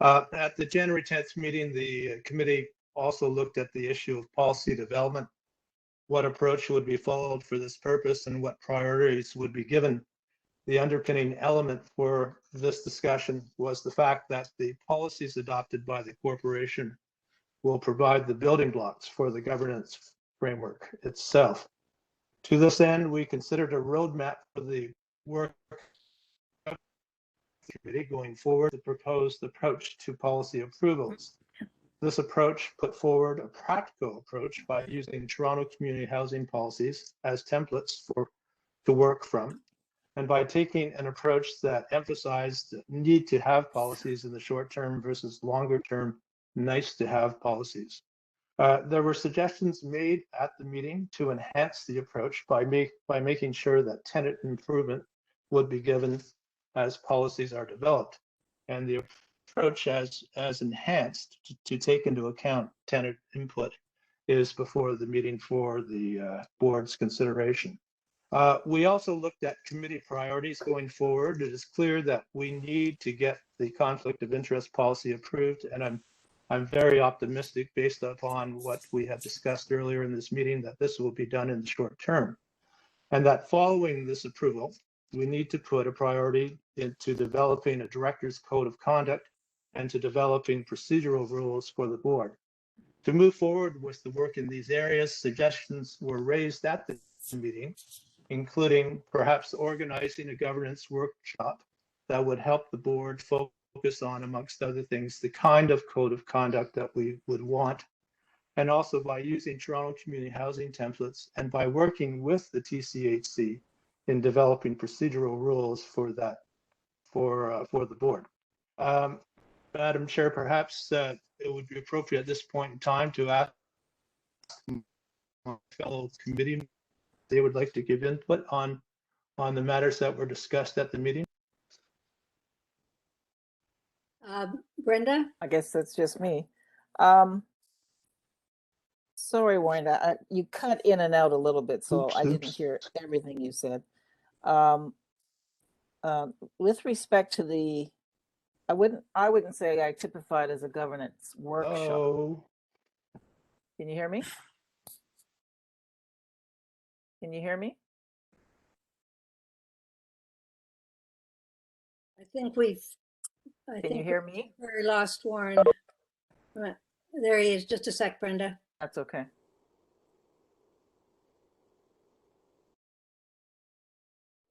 At the January 10th meeting, the committee also looked at the issue of policy development, what approach would be followed for this purpose, and what priorities would be given. The underpinning element for this discussion was the fact that the policies adopted by the corporation will provide the building blocks for the governance framework itself. To this end, we considered a roadmap for the work committee going forward, the proposed approach to policy approvals. This approach put forward a practical approach by using Toronto community housing policies as templates to work from, and by taking an approach that emphasized the need to have policies in the short term versus longer term nice to have policies. There were suggestions made at the meeting to enhance the approach by making sure that tenant improvement would be given as policies are developed, and the approach as enhanced to take into account tenant input is before the meeting for the board's consideration. We also looked at committee priorities going forward. It is clear that we need to get the conflict of interest policy approved, and I'm very optimistic based upon what we have discussed earlier in this meeting that this will be done in the short term, and that following this approval, we need to put a priority into developing a director's code of conduct and to developing procedural rules for the board. To move forward with the work in these areas, suggestions were raised at the meeting, including perhaps organizing a governance workshop that would help the board focus on, amongst other things, the kind of code of conduct that we would want, and also by using Toronto community housing templates and by working with the TSHC in developing procedural rules for that, for the board. Madam Chair, perhaps it would be appropriate at this point in time to ask my fellow committee if they would like to give input on the matters that were discussed at the meeting. Brenda? I guess that's just me. Sorry, Warren, you cut in and out a little bit, so I didn't hear everything you said. With respect to the, I wouldn't say I typified as a governance workshop. Oh, Can you hear me? Can you hear me? I think Can you hear me? we lost Warren. There he is. Just a sec, Brenda. That's okay.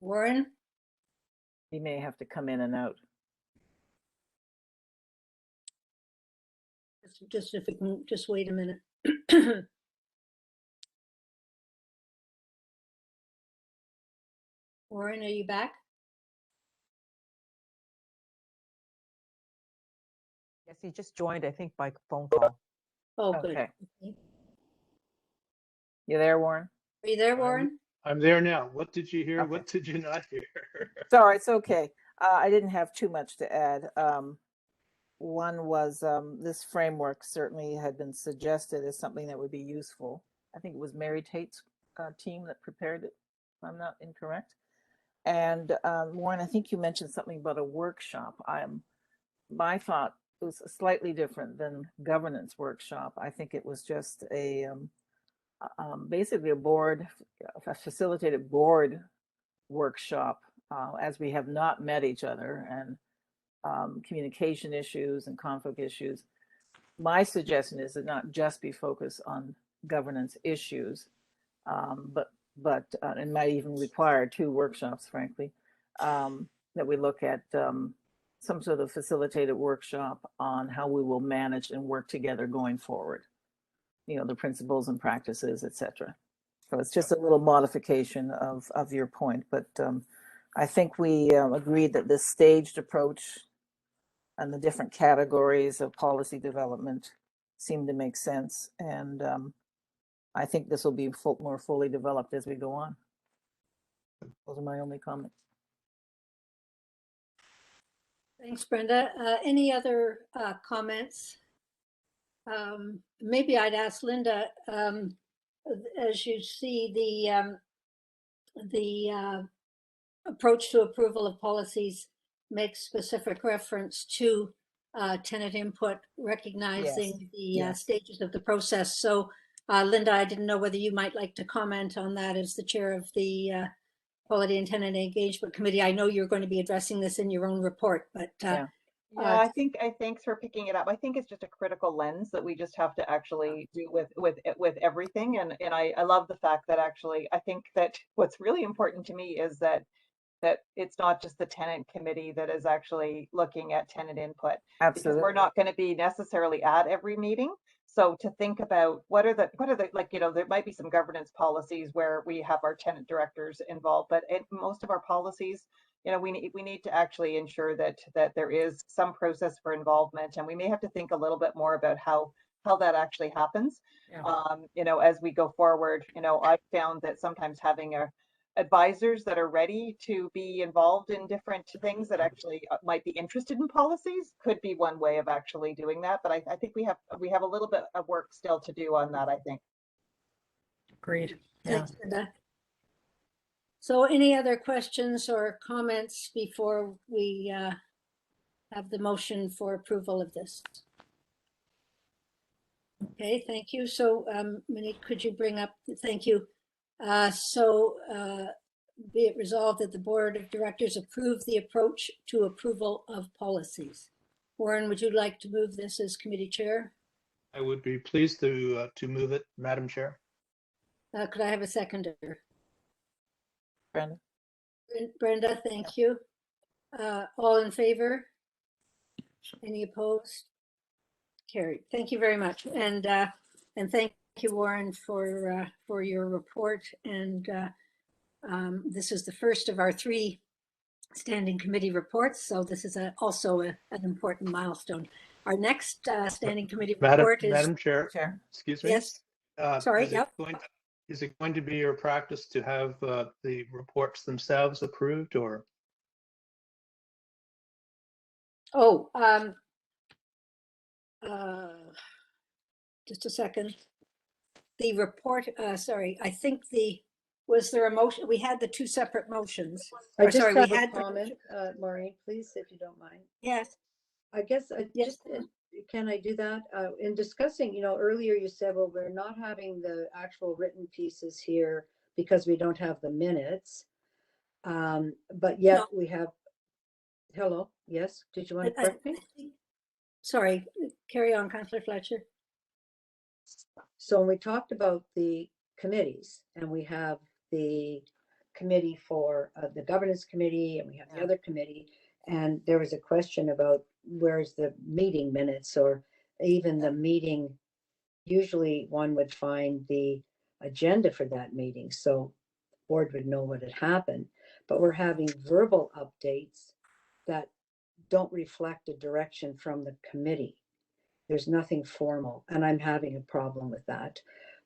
Warren? He may have to come in and out. Just if we can just wait a minute. Warren, are you back? Yes, he just joined, I think, by phone call. Oh, good. Okay. Okay. You there, Warren? Are you there, Warren? I'm there now. What did you hear? Okay. What did you not hear? Sorry, it's okay. I didn't have too much to add. One was this framework certainly had been suggested as something that would be useful. I think it was Mary Tate's team that prepared it, if I'm not incorrect. And Warren, I think you mentioned something about a workshop. My thought was slightly different than governance workshop. I think it was just a basically a facilitated board workshop, as we have not met each other, and communication issues and conflict issues. My suggestion is that not just be focused on governance issues, but it might even require 2 workshops, frankly, that we look at some sort of facilitated workshop on how we will manage and work together going forward. You know, the principles and practices, etc. So it's just a little modification of your point, but I think we agreed that this staged approach and the different categories of policy development seem to make sense, and I think this will be more fully developed as we go on. Those are my only comments. Thanks, Brenda. Any other comments? Maybe I'd ask Linda, as you see the approach to approval of policies makes specific reference to tenant input, recognizing the stages of the process. So Linda, I didn't know whether you might like to comment on that as the chair of the Quality and Tenant Engagement Committee. I know you're going to be addressing this in your own report, but I think thanks for picking it up. I think it's just a critical lens that we just have to actually do with everything. And I love the fact that actually I think that what's really important to me is that it's not just the tenant committee that is actually looking at tenant input. Absolutely. Because we're not going to be necessarily at every meeting. So to think about what are the like, you know, there might be some governance policies where we have our tenant directors involved, but in most of our policies, you know, we need to actually ensure that there is some process for involvement, and we may have to think a little bit more about how that actually happens. You know, as we go forward, you know, I've found that sometimes having advisors that are ready to be involved in different things that actually might be interested in policies could be one way of actually doing that. But I think we have a little bit of work still to do on that, I think. Agreed. Thanks, Linda. So any other questions or comments before we have the motion for approval of this? Okay, thank you. So Monique, could you bring up, thank you. Be it resolved that the Board of Directors approve the approach to approval of policies. Warren, would you like to move this as committee chair? I would be pleased to move it, Madam Chair. Could I have a seconder? Brenda? Brenda, thank you. All in favor? Any opposed? Carried. Thank you very much. And thank you, Warren, for your report. And this is the first of our 3 standing committee reports. So this is also an important milestone. Our next standing committee report is— Madam Chair, Chair. excuse me. Yes, sorry, Is it going to be your practice to have the reports themselves approved, or? Oh, just a second. The report, sorry, I think was there a motion? We had the 2 separate motions. I Or, just sorry, have we a had comment, Maureen, please, if you don't mind. Yes. I guess Yes. can I do that? In discussing, earlier you said, well, we're not having the actual written pieces here because we don't have the minutes. But yet No. we have, hello, yes, did you want to correct me? Sorry, carry on, Councillor Fletcher. So when we talked about the committees, and we have the committee for the governance committee, and we have the other committee, and there was a question about where's the meeting minutes, or even the meeting. Usually one would find the agenda for that meeting, so the board would know what had happened. But we're having verbal updates that don't reflect a direction from the committee. There's nothing formal, and I'm having a problem with that.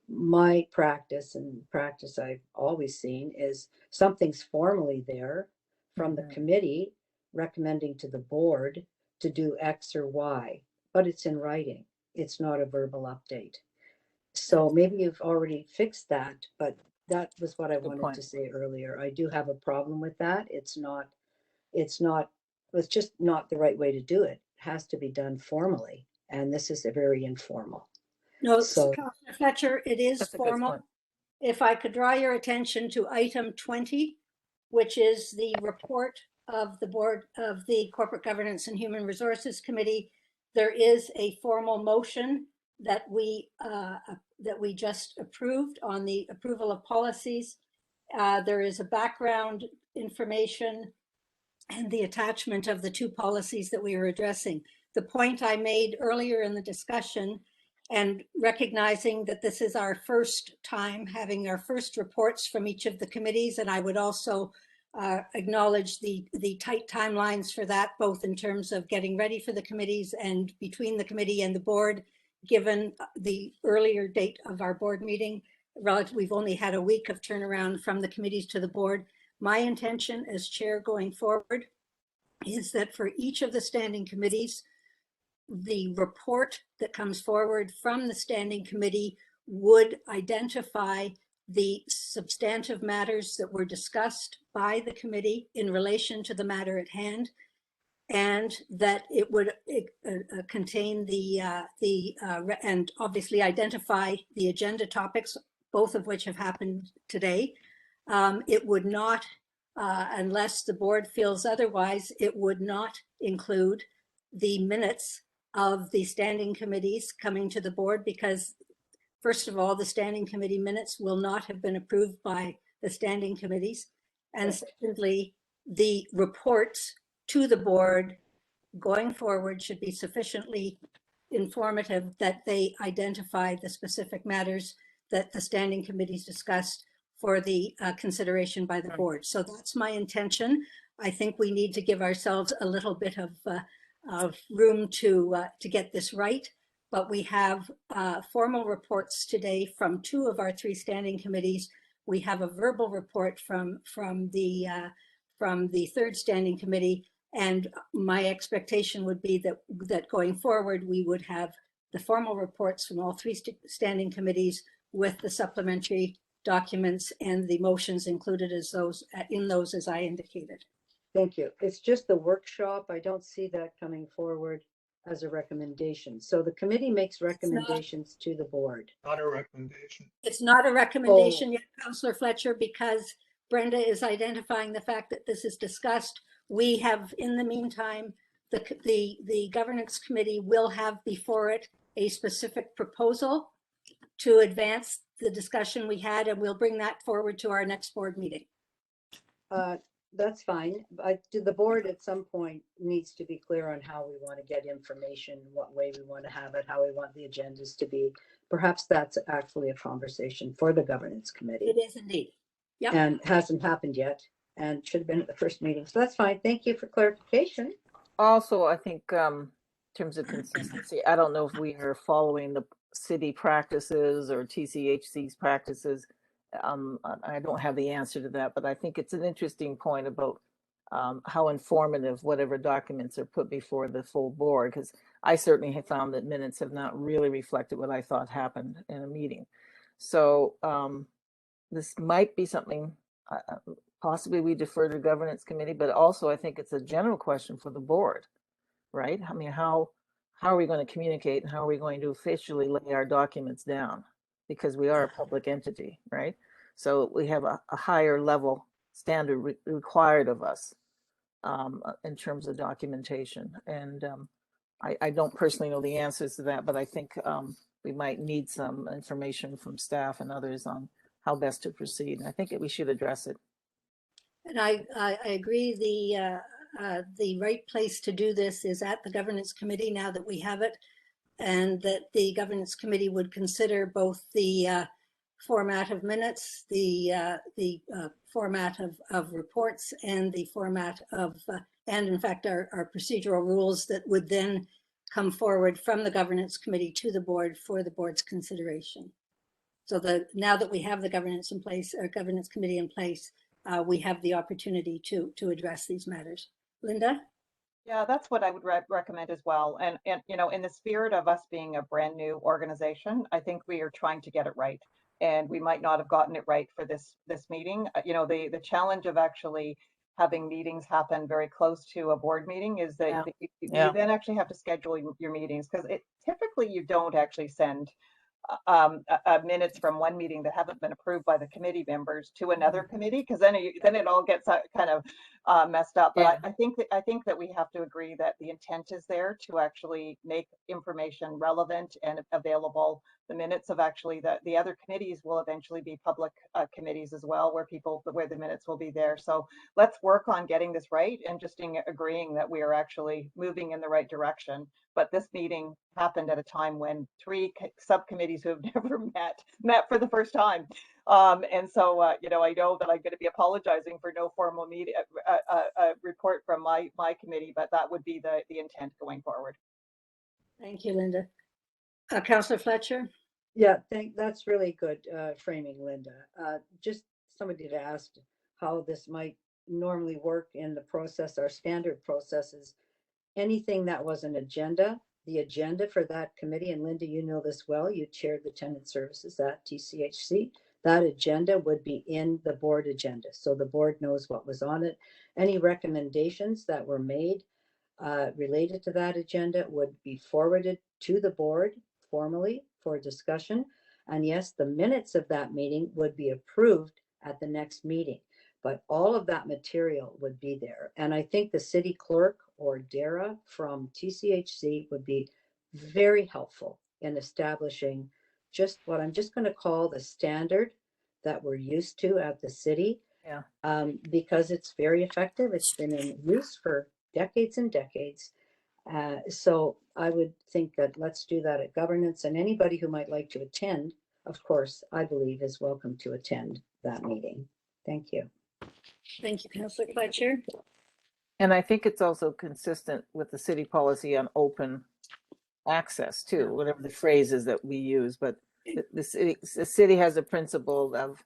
My practice, and practice I've always seen, is something's formally there from the committee recommending to the board to do X or Y, but it's in writing. It's not a verbal update. So maybe you've already fixed that, but that was what I wanted to say earlier. I do have a problem with that. It's just not the right way to do it. It has to be done formally. And this is a very informal. No, So, Councillor Fletcher, it is That's a good formal. point. If I could draw your attention to item 20, which is the report of the Board of the Corporate Governance and Human Resources Committee, there is a formal motion that we just approved on the approval of policies. There is a background information and the attachment of the 2 policies that we are addressing. The point I made earlier in the discussion, and recognizing that this is our first time having our first reports from each of the committees, and I would also acknowledge the tight timelines for that, both in terms of getting ready for the committees and between the committee and the board, given the earlier date of our board meeting. We've only had a week of turnaround from the committees to the board. My intention as chair going forward is that for each of the standing committees, the report that comes forward from the standing committee would identify the substantive matters that were discussed by the committee in relation to the matter at hand, and that it would contain and obviously identify the agenda topics, both of which have happened today. It would not, unless the board feels otherwise, it would not include the minutes of the standing committees coming to the board, because first of all, the standing committee minutes will not have been approved by the standing committees. And secondly, the reports to the board going forward should be sufficiently informative that they identify the specific matters that the standing committees discussed for the consideration by the board. So that's my intention. I think we need to give ourselves a little bit of room to get this right, but we have formal reports today from 2 of our 3 standing committees. We have a verbal report from the 3rd standing committee, and my expectation would be that going forward we would have the formal reports from all 3 standing committees with the supplementary documents and the motions included as those as I indicated. thank you. It's just the workshop. I don't see that coming forward as a recommendation. So the committee makes recommendations to the board. Not a recommendation. It's not a recommendation yet, Councillor Fletcher, because Brenda is identifying the fact that this is discussed. We have, in the meantime, the governance committee will have before it a specific proposal to advance the discussion we had, and we'll bring that forward to our next board meeting. That's fine. The board at some point needs to be clear on how we want to get information, what way we want to have it, how we want the agendas to be. Perhaps that's actually a conversation for the governance committee. It is indeed. Yep. And hasn't happened yet and should have been at the first meeting. So that's fine. Thank you for clarification. Also, I think in terms of consistency, I don't know if we are following the city practices or TCHC's practices. I don't have the answer to that, but I think it's an interesting point about how informative whatever documents are put before the full board, because I certainly have found that minutes have not really reflected what I thought happened in a meeting. So this might be something possibly we defer to governance committee, but also I think it's a general question for the board, right? I mean, how are we going to communicate and how are we going to officially lay our documents down? Because we are a public entity, right? So we have a higher level standard required of us in terms of documentation. And I don't personally know the answers to that, but I think we might need some information from staff and others on how best to proceed. And I think we should address it. And I agree the right place to do this is at the governance committee now that we have it, and that the governance committee would consider both the format of minutes, the format of reports, and the format of, and in fact, our procedural rules that would then come forward from the governance committee to the board for the board's consideration. So now that we have the governance in place, or governance committee in place, we have the opportunity to address these matters. Linda? Yeah, that's what I would recommend as well. And you know, in the spirit of us being a brand new organization, I think we are trying to get it right. And we might not have gotten it right for this meeting. You know, the challenge of actually having meetings happen very close to a board meeting is that you then actually have to schedule your meetings, because typically you don't actually send minutes from one meeting that haven't been approved by the committee members to another committee, because then it all gets kind of messed up. But I think that we have to agree that the intent is there to actually make information relevant and available. The minutes of actually the other committees will eventually be public committees as well, where the minutes will be there. So let's work on getting this right and just agreeing that we are actually moving in the right direction. But this meeting happened at a time when 3 subcommittees who have never met for the first time. And so, you know, I know that I'm going to be apologizing for no formal meeting report from my committee, but that would be the intent going forward. Thank you, Linda. Councillor Fletcher? Yeah, that's really good framing, Linda. Just somebody had asked how this might normally work in the process. Our standard process is anything that was an agenda, the agenda for that committee, and Linda, you know this well, you chaired the tenant services at TCHC, that agenda would be in the board agenda. So the board knows what was on it. Any recommendations that were made related to that agenda would be forwarded to the board formally for discussion. And yes, the minutes of that meeting would be approved at the next meeting, but all of that material would be there. And I think the city clerk or Dara from TCHC would be very helpful in establishing just what I'm just going to call the standard that we're used to at the city. Because it's very effective. It's been in use for decades and decades. So I would think that let's do that at governance, and anybody who might like to attend, of course, I believe is welcome to attend that meeting. Thank you. Thank you, Councillor Fletcher. And I think it's also consistent with the city policy on open access too, whatever the phrase is that we use. But the city has a principle of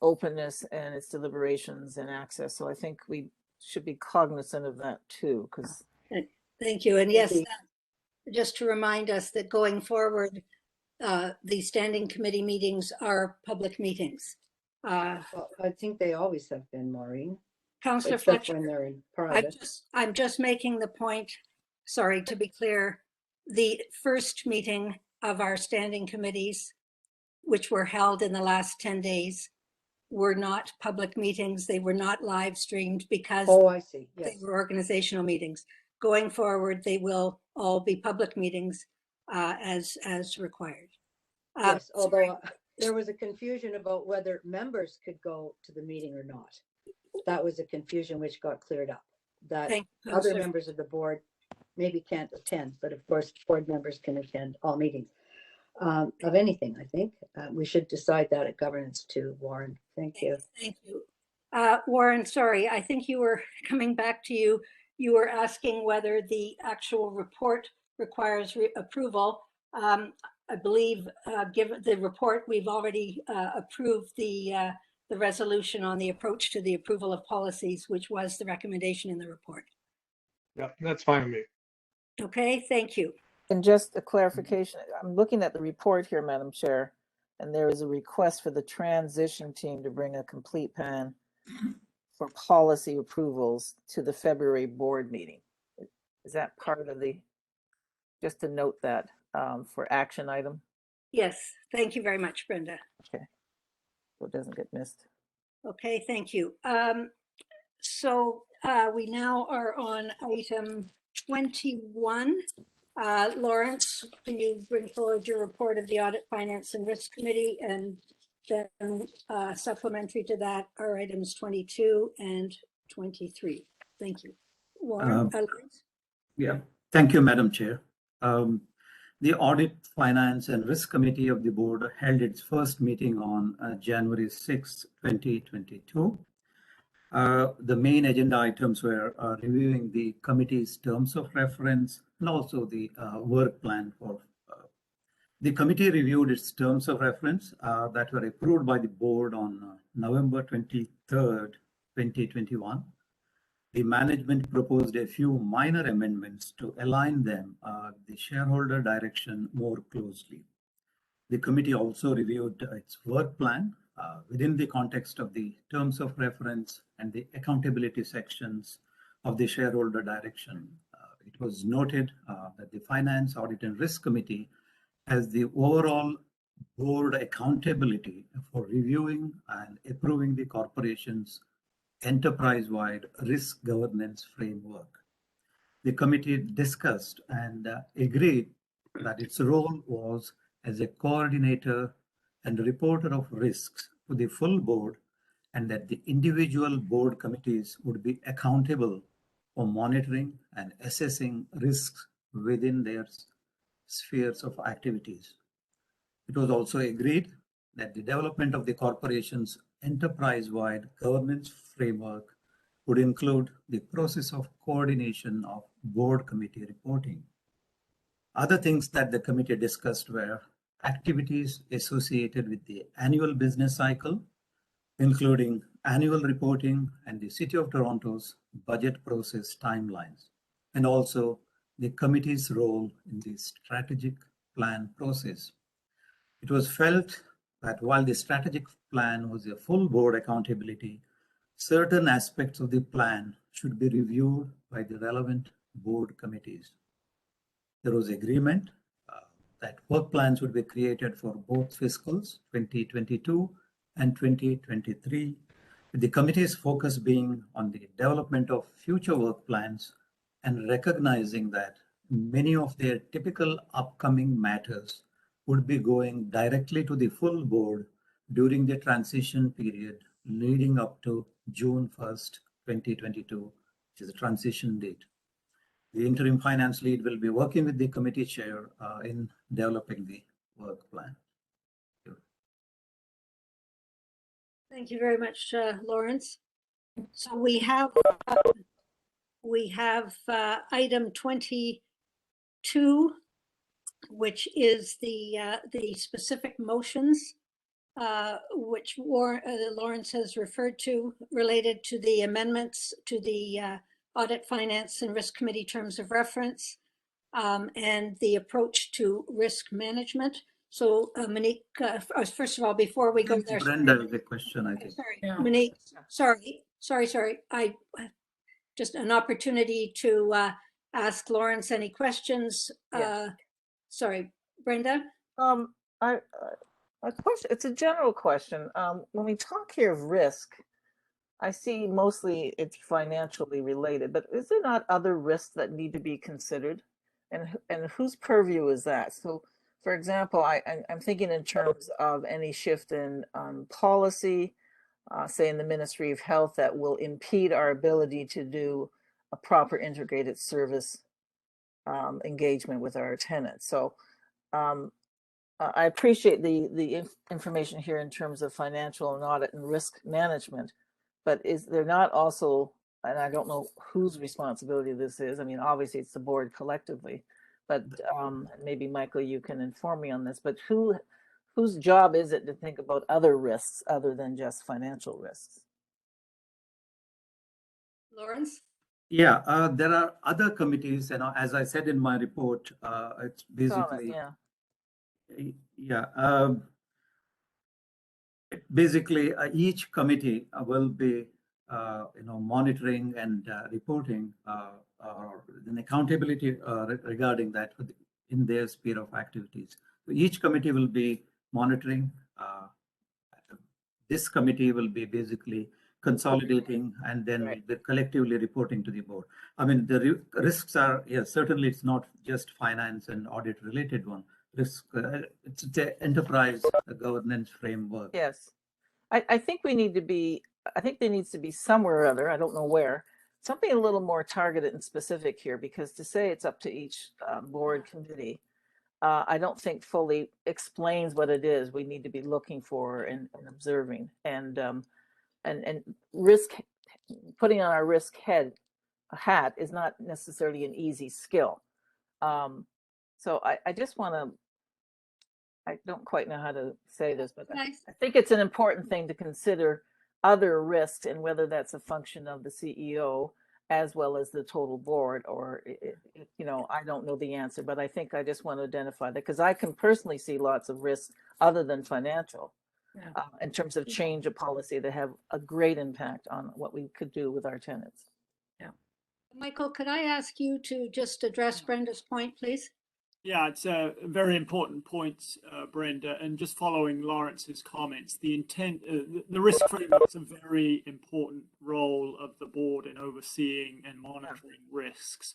openness and its deliberations and access. So I think we should be cognizant of that too. Because thank you. And yes, just to remind us that going forward, the standing committee meetings are public meetings. Well, I think they always have been, Maureen. Councillor Fletcher, when they're in private. I'm just making the point, sorry, to be clear, the first meeting of our standing committees, which were held in the last 10 days, were not public meetings. They were not live streamed because I see. Yes. They were organizational meetings. going forward, they will all be public meetings as required. Yes, although there was a confusion about whether members could go to the meeting or not. That was a confusion which got cleared up, that Thank you, other Councillor. members of the board maybe can't attend, but of course, board members can attend all meetings of anything, I think. We should decide that at governance too, Warren. Thank you. Thank you. Warren, sorry, I think you were coming back to you. You were asking whether the actual report requires approval. I believe, given the report, we've already approved the resolution on the approach to the approval of policies, which was the recommendation in the report. Yeah, that's fine with me. Okay, thank you. And just a clarification, I'm looking at the report here, Madam Chair, and there is a request for the transition team to bring a complete plan for policy approvals to the February board meeting. Is that part of the, just to note that for action item? Yes, thank you very much, Brenda. Okay, so it doesn't get missed. Okay, thank you. So we now are on item 21. Lawrence, can you bring forward your report of the Audit, Finance and Risk Committee, and then supplementary to that are items 22 and 23. Thank you. Warren, Lawrence? Yeah, thank you, Madam Chair. The Audit, Finance and Risk Committee of the board held its first meeting on January 6, 2022. The main agenda items were reviewing the committee's terms of reference and also the work plan for. The committee reviewed its terms of reference that were approved by the board on November 23rd, 2021. The management proposed a few minor amendments to align them the shareholder direction more closely. The committee also reviewed its work plan within the context of the terms of reference and the accountability sections of the shareholder direction. It was noted that the Finance, Audit and Risk Committee has the overall board accountability for reviewing and approving the corporation's enterprise-wide risk governance framework. The committee discussed and agreed that its role was as a coordinator and reporter of risks to the full board, and that the individual board committees would be accountable for monitoring and assessing risks within their spheres of activities. It was also agreed that the development of the corporation's enterprise-wide governance framework would include the process of coordination of board committee reporting. Other things that the committee discussed were activities associated with the annual business cycle, including annual reporting and the City of Toronto's budget process timelines, and also the committee's role in the strategic plan process. It was felt that while the strategic plan was a full board accountability, certain aspects of the plan should be reviewed by the relevant board committees. There was agreement that work plans would be created for both fiscals 2022 and 2023, with the committee's focus being on the development of future work plans and recognizing that many of their typical upcoming matters would be going directly to the full board during the transition period leading up to June 1st, 2022, which is the transition date. The interim finance lead will be working with the committee chair in developing the work plan. Thank you very much, Lawrence. So we have item 22, which is the specific motions which Lawrence has referred to, related to the amendments to the Audit, Finance and Risk Committee terms of reference and the approach to risk management. So Monique, first of all, before we go there. Brenda has a question, I think. Sorry, Yeah. Monique, sorry. I just an opportunity to ask Lawrence any questions. Yeah. Sorry, Brenda? A question, it's a general question. When we talk here of risk, I see mostly it's financially related, but is there not other risks that need to be considered? And whose purview is that? So, for example, I'm thinking in terms of any shift in policy, say in the Ministry of Health, that will impede our ability to do a proper integrated service engagement with our tenants. So I appreciate the information here in terms of financial and audit and risk management, but is there not also, and I don't know whose responsibility this is, I mean, obviously it's the board collectively, but maybe Michael, you can inform me on this, but whose job is it to think about other risks other than just financial risks? Lawrence? Yeah, there are other committees, as I said in my report, it's basically, basically each committee will be, monitoring and reporting or an accountability regarding that in their sphere of activities. So each committee will be monitoring. This committee will be basically consolidating and then they're collectively reporting to the board. I mean, the risks are, certainly it's not just finance and audit related one. Risk, it's an enterprise governance framework. Yes, I think we need to be, I think there needs to be somewhere or other, I don't know where, something a little more targeted and specific here, because to say it's up to each board committee, I don't think fully explains what it is we need to be looking for and observing, and risk, putting on our risk hat is not necessarily an easy skill. So I just want to, I don't quite know how to say this, but I think it's an important thing to consider other risks and whether that's a function of the CEO as well as the total board, or, I don't know the answer, but I think I just want to identify that because I can personally see lots of risks other than financial in terms of change of policy that have a great impact on what we could do with our tenants. Yeah. Michael, could I ask you to just address Brenda's point, please? Yeah, it's a very important point, Brenda, and just following Lawrence's comments, the intent, the risk framework is a very important role of the board in overseeing and monitoring risks.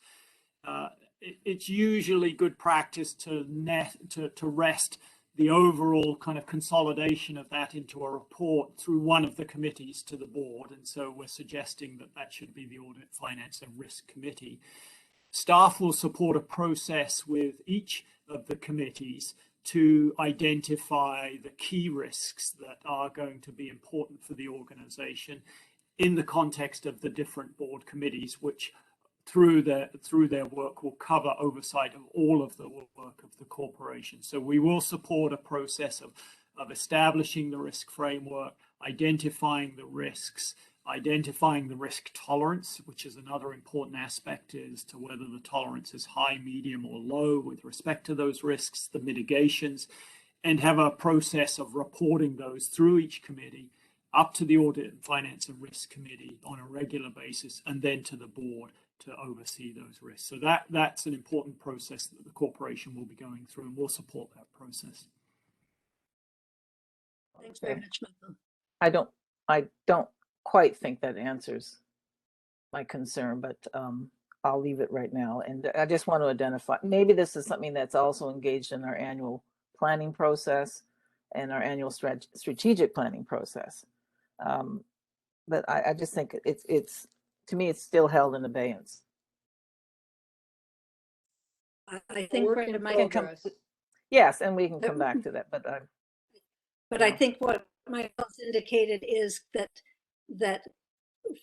It's usually good practice to rest the overall kind of consolidation of that into a report through one of the committees to the board, and so we're suggesting that that should be the Audit, Finance and Risk Committee. Staff will support a process with each of the committees to identify the key risks that are going to be important for the organization in the context of the different board committees, which through their work will cover oversight of all of the work of the corporation. So we will support a process of establishing the risk framework, identifying the risks, identifying the risk tolerance, which is another important aspect as to whether the tolerance is high, medium, or low with respect to those risks, the mitigations, and have a process of reporting those through each committee up to the Audit and Finance and Risk Committee on a regular basis, and then to the board to oversee those risks. So that's an important process that the corporation will be going through, and we'll support that process. Thanks very much, Michael. I don't quite think that answers my concern, but I'll leave it right now. And I just want to identify, maybe this is something that's also engaged in our annual planning process and our annual strategic planning process. But I just think it's to me, it's still held in abeyance. I think Brenda might come. Yes, and we can come back to that, but I think what Michael's indicated is that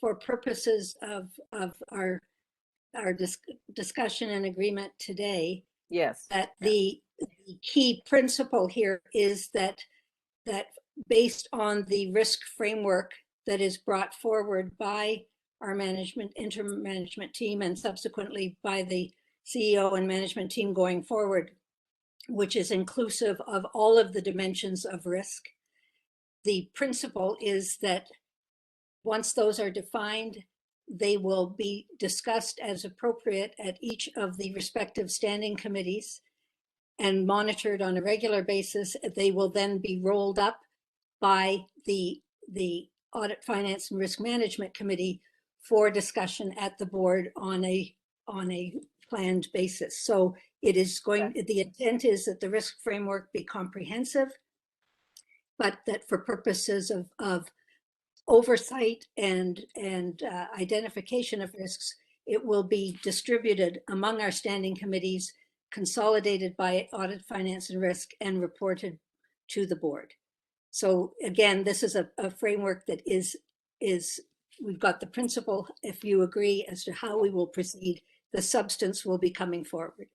for purposes of our discussion and agreement today, yes, that the key principle here is that based on the risk framework that is brought forward by our interim management team and subsequently by the CEO and management team going forward, which is inclusive of all of the dimensions of risk. The principle is that once those are defined, they will be discussed as appropriate at each of the respective standing committees and monitored on a regular basis. They will then be rolled up by the Audit, Finance, and Risk Management Committee for discussion at the board on a planned basis. So it is going, the intent is that the risk framework be comprehensive, but that for purposes of oversight and identification of risks, it will be distributed among our standing committees, consolidated by Audit, Finance, and Risk, and reported to the board. So again, this is a framework that is we've got the principle, if you agree, as to how we will proceed. The substance will be coming forward.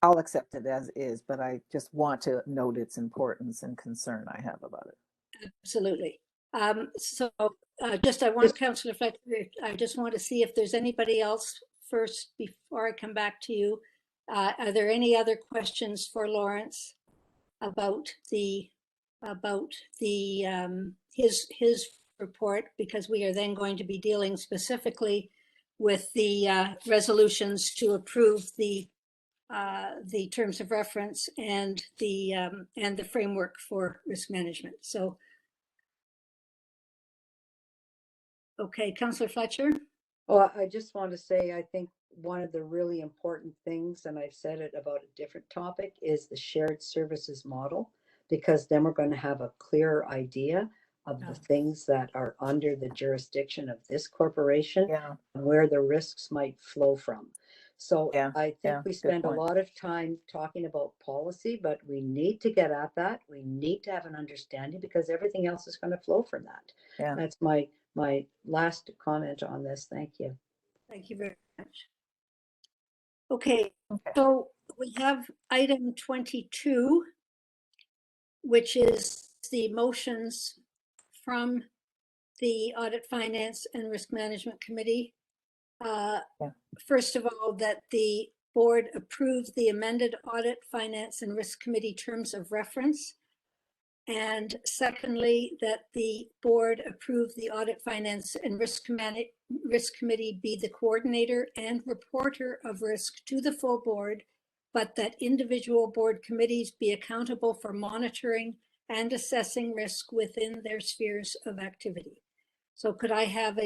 I'll accept it as is, but I just want to note its importance and concern I have about it. Absolutely. So I want Councillor Fletcher, I just want to see if there's anybody else first before I come back to you. Are there any other questions for Lawrence about his report? Because we are then going to be dealing specifically with the resolutions to approve the terms of reference and the framework for risk management. So, okay, Councillor Fletcher. Well, I just want to say, I think one of the really important things, and I've said it about a different topic, is the shared services model, because then we're going to have a clearer idea of the things that are under the jurisdiction of this corporation, and where the risks might flow from. So I think we spend a lot of time talking about policy, but we need to get at that. We need to have an understanding, because everything else is going to flow from that. That's my last comment on this. Thank you. Thank you very much. Okay, so we have item 22, which is the motions from the Audit, Finance, and Risk Management Committee. First of all, that the board approve the amended Audit, Finance, and Risk Committee terms of reference. And secondly, that the board approve the Audit, Finance, and Risk Committee be the coordinator and reporter of risk to the full board, but that individual board committees be accountable for monitoring and assessing risk within their spheres of activity. So could I have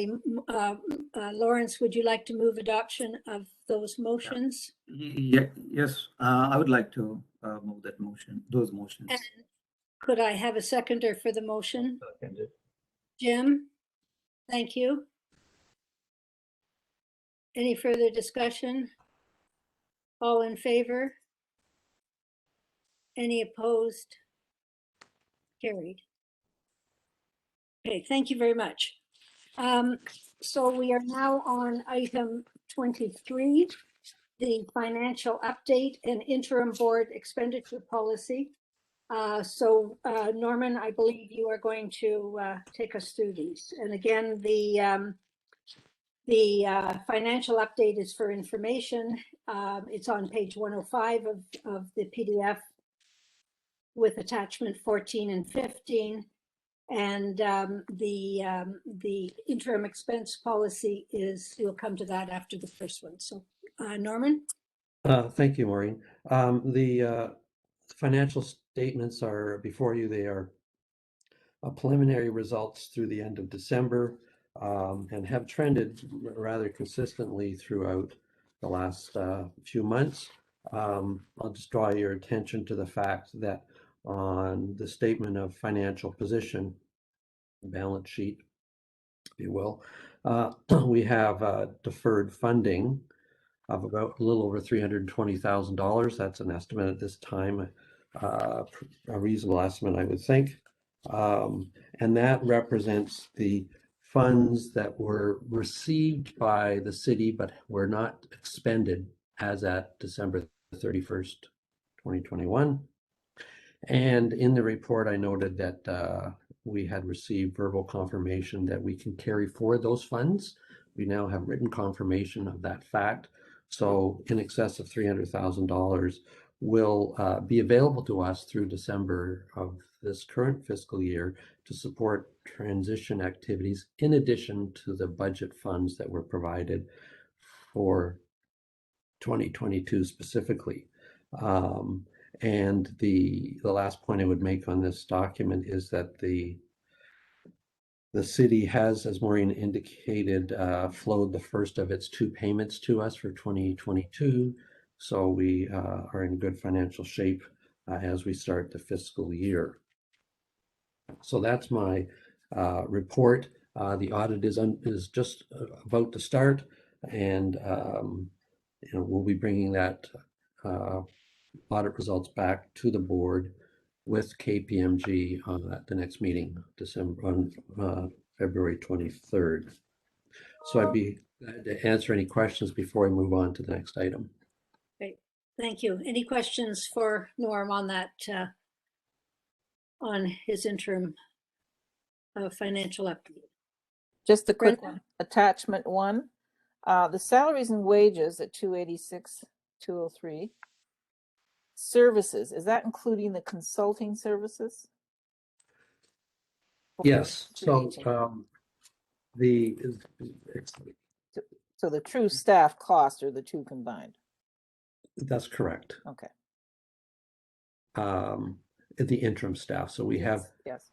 Lawrence, would you like to move adoption of those motions? Yes, I would like to move those motions. And could I have a seconder for the motion? Jim, thank you. Any further discussion? All in favor? Any opposed? Carried. Okay, thank you very much. So we are now on item 23, the financial update and interim board expenditure policy. Norman, I believe you are going to take us through these. And again, the financial update is for information. It's on page 105 of the PDF with attachment 14 and 15. And the interim expense policy we'll come to that after the first one. So Norman? Thank you, Maureen. The financial statements are before you. They are preliminary results through the end of December and have trended rather consistently throughout the last few months. I'll just draw your attention to the fact that on the statement of financial position, balance sheet, if you will, we have deferred funding of about a little over $320,000. That's an estimate at this time, a reasonable estimate, I would think. And that represents the funds that were received by the city but were not expended as at December 31st, 2021. And in the report, I noted that we had received verbal confirmation that we can carry forward those funds. We now have written confirmation of that fact. So in excess of $300,000 will be available to us through December of this current fiscal year to support transition activities, in addition to the budget funds that were provided for 2022 specifically. And the last point I would make on this document is that the The city has, as Maureen indicated, flowed the first of its 2 payments to us for 2022. So we are in good financial shape as we start the fiscal year. So that's my report. The audit is just about to start, and we'll be bringing that audit results back to the board with KPMG at the next meeting, February 23rd. So I'd be glad to answer any questions before we move on to the next item. Great, thank you. Any questions for Norm on that, on his interim financial update? Just a quick Brenda? one. Attachment 1, the salaries and wages at 286,203. Services, is that including the consulting services? Yes. So 218. So the true staff cost are the 2 combined. That's correct. Okay. The interim staff. So we have yes.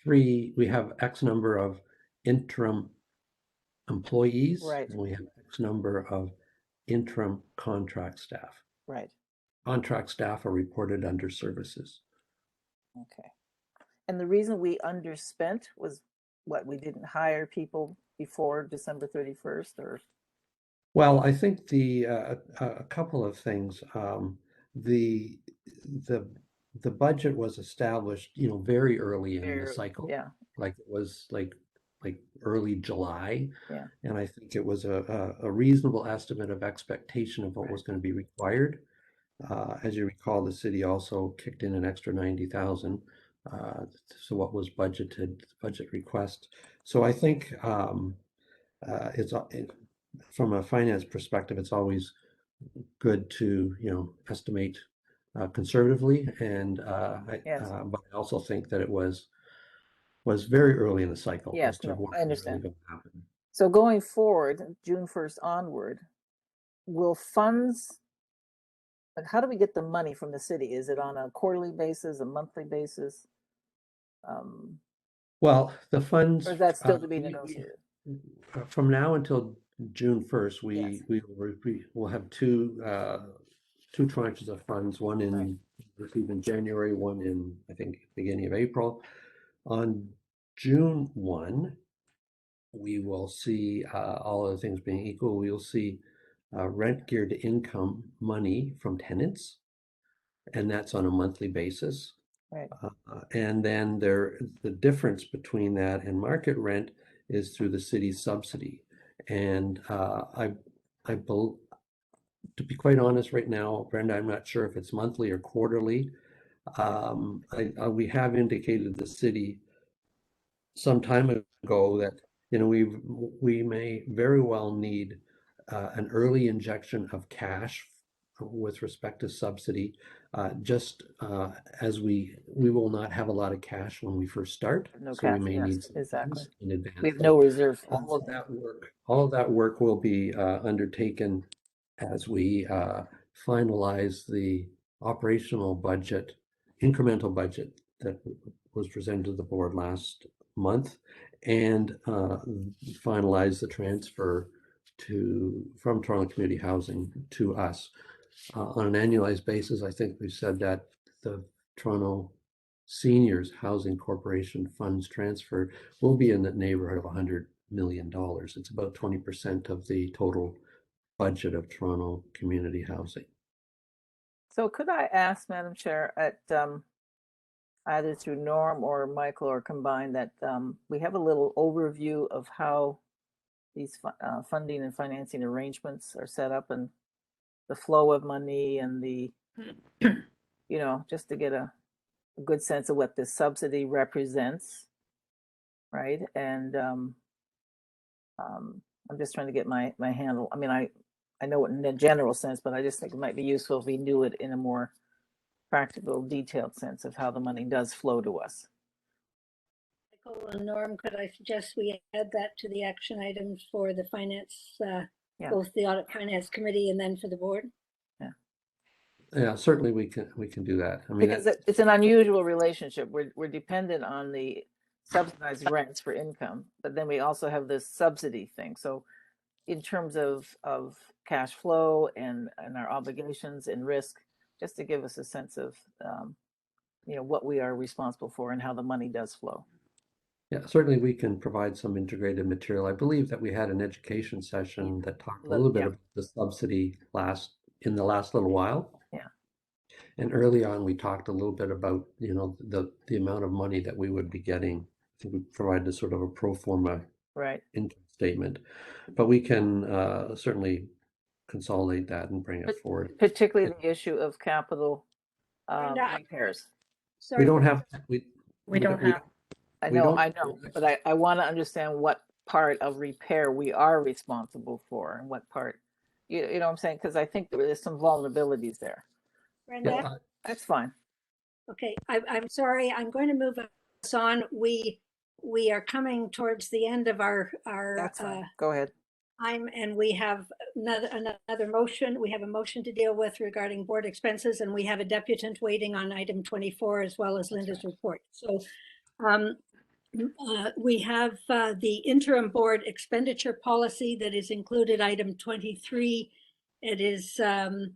we have X number of interim employees, right, and we have X number of interim contract staff. right. Contract staff are reported under services. Okay. And the reason we underspent was what, we didn't hire people before December 31st, or? Well, I think a couple of things. The budget was established, very early in the cycle. Yeah. Like it was like early July. Yeah. And I think it was a reasonable estimate of expectation of what was going to be required. As you recall, the city also kicked in an extra 90,000. So what was budgeted, budget request. So I think from a finance perspective, it's always good to estimate conservatively, and Yes. but I also think that it was very early in the cycle. Yes, as to no, what I understand. was going to happen. So going forward, June 1st onward, will funds, like, how do we get the money from the city? Is it on a quarterly basis, a monthly basis? Well, the funds, Or is that still to be negotiated? From now until June 1st, Yes. we will have two tranches of funds, one received in January, one in, I think, beginning of April. On June 1, we will see, all other things being equal, we will see rent geared to income money from tenants, and that's on a monthly basis. Right. And then the difference between that and market rent is through the city's subsidy. And to be quite honest right now, Brenda, I'm not sure if it's monthly or quarterly. We have indicated the city some time ago that we may very well need an early injection of cash with respect to subsidy, as we will not have a lot of cash when we first start, No so we cash, may yes, need some exactly. funds in advance. We have no reserve funds. All of that work will be undertaken as we finalize the operational budget, incremental budget that was presented to the board last month, and finalize the transfer from Toronto Community Housing to us. On an annualized basis, I think we said that the Toronto Seniors Housing Corporation funds transfer will be in the neighborhood of $100 million. It's about 20% of the total budget of Toronto Community Housing. So could I ask, Madam Chair, at either through Norm or Michael or combined, that we have a little overview of how these funding and financing arrangements are set up, and the flow of money, and the, just to get a good sense of what this subsidy represents, right? And I'm just trying to get my handle. I mean, I know it in a general sense, but I just think it might be useful if we knew it in a more practical, detailed sense of how the money does flow to us. Michael and Norm, could I suggest we add that to the action items for the finance, both the Audit Finance Committee and then for the board? Yeah, certainly we can do that. I mean, because it's an unusual relationship. We're dependent on the subsidized rents for income, but then we also have this subsidy thing. So in terms of cash flow and our obligations and risk, just to give us a sense of, what we are responsible for and how the money does flow. Yeah, certainly we can provide some integrated material. I believe that we had an education session that talked a little bit about the subsidy in the last little while. Yeah. And early on, we talked a little bit about, the amount of money that we would be getting. I think we provided a sort of a pro forma income statement, but we can certainly consolidate that and bring it forward. Particularly the issue of capital repairs. Sorry. We don't have. We don't have. I know, but I want to understand what part of repair we are responsible for and what part, you know what I'm saying? Because I think there's some vulnerabilities there. Brenda? That's fine. Okay, I'm sorry. I'm going to move us on. We are coming towards the end of our That's fine. Go ahead. time, and we have another motion. We have a motion to deal with regarding board expenses, and we have a deputant waiting on item 24 as well as Linda's report. So we have the interim board expenditure policy that is included, item 23. It is the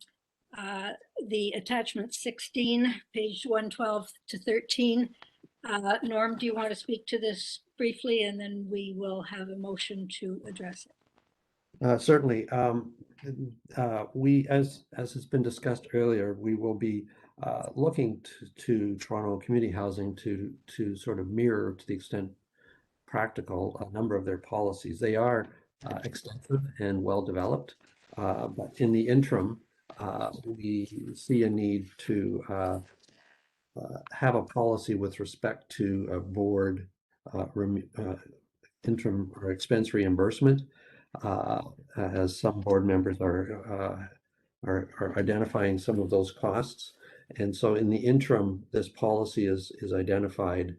attachment 16, page 112 to 13. Norm, do you want to speak to this briefly, and then we will have a motion to address it? Certainly. We, as has been discussed earlier, we will be looking to Toronto Community Housing to sort of mirror, to the extent practical, a number of their policies. They are extensive and well developed, but in the interim, we see a need to have a policy with respect to a board interim or expense reimbursement, as some board members are identifying some of those costs. And so in the interim, this policy is identified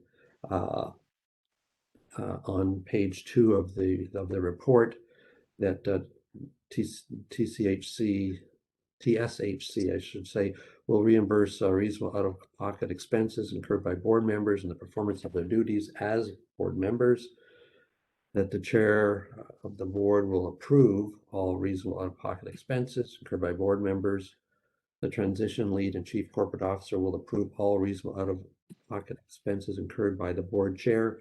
on page 2 of the report, that TSHC, I should say, will reimburse reasonable out-of-pocket expenses incurred by board members in the performance of their duties as board members. That the chair of the board will approve all reasonable out-of-pocket expenses incurred by board members. The transition lead and chief corporate officer will approve all reasonable out-of-pocket expenses incurred by the board chair.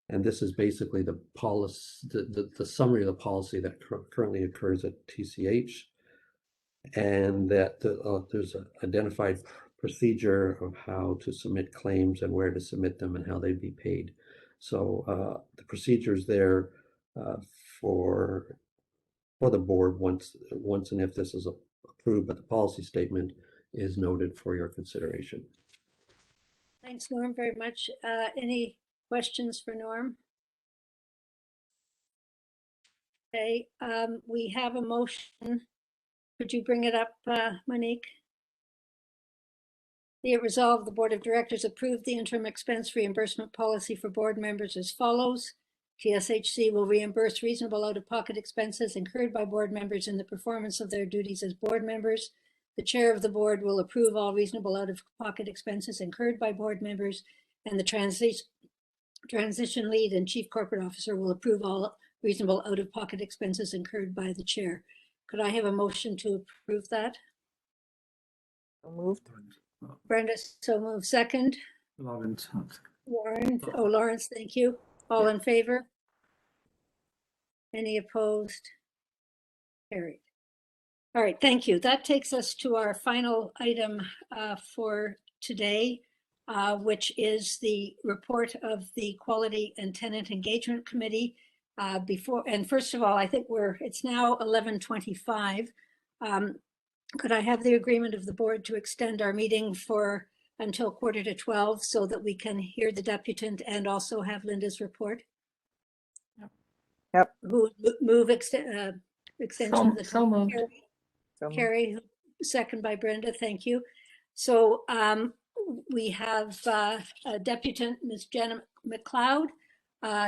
And this is basically the policy, the summary of the policy that currently occurs at TCH, and that there's an identified procedure of how to submit claims and where to submit them and how they'd be paid. So the procedures there for the board once and if this is approved, but the policy statement is noted for your consideration. Thanks, Norm, very much. Any questions for Norm? Okay, we have a motion. Could you bring it up, Monique? Be it resolved, the Board of Directors approved the interim expense reimbursement policy for board members as follows. TSHC will reimburse reasonable out-of-pocket expenses incurred by board members in the performance of their duties as board members. The chair of the board will approve all reasonable out-of-pocket expenses incurred by board members, and the transition lead and chief corporate officer will approve all reasonable out-of-pocket expenses incurred by the chair. Could I have a motion to approve that? So moved. Brenda, so moved. Second? Lawrence. Lawrence, thank you. All in favor? Any opposed? Carried. All right, thank you. That takes us to our final item for today, which is the report of the Quality and Tenant Engagement Committee. First of all, I think it's now 11:25. Could I have the agreement of the board to extend our meeting until 11:45 so that we can hear the deputant and also have Linda's report? Yep. Who move extension of the So moved. Carrie, second by Brenda, thank you. So we have a deputant, Ms. Jenna McLeod,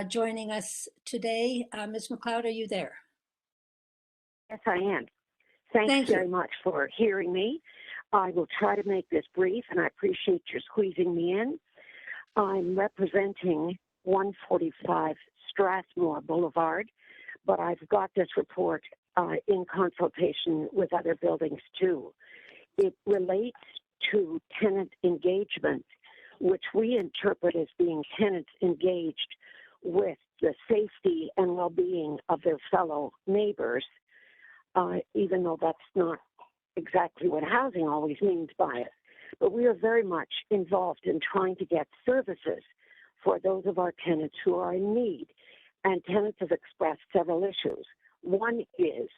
joining us today. Ms. McLeod, are you there? Yes, I am. Thanks very much for hearing me. I will try to make this brief, and I appreciate your squeezing me in. I'm representing 145 Strathmore Boulevard, but I've got this report in consultation with other buildings too. It relates to tenant engagement, which we interpret as being tenants engaged with the safety and well-being of their fellow neighbors, even though that's not exactly what housing always means by it. But we are very much involved in trying to get services for those of our tenants who are in need. And tenants have expressed several issues. One is,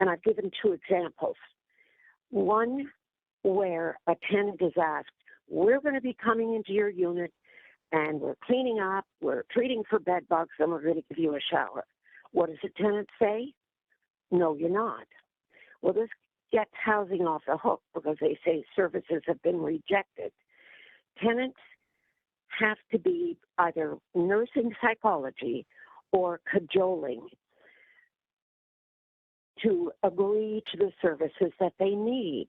and I've given two examples, one where a tenant is asked, we're going to be coming into your unit and we're cleaning up, we're treating for bed bugs, and we're going to give you a shower. What does the tenant say? No, you're not. Well, this gets housing off the hook because they say services have been rejected. Tenants have to be either nursing psychology or cajoling to agree to the services that they need.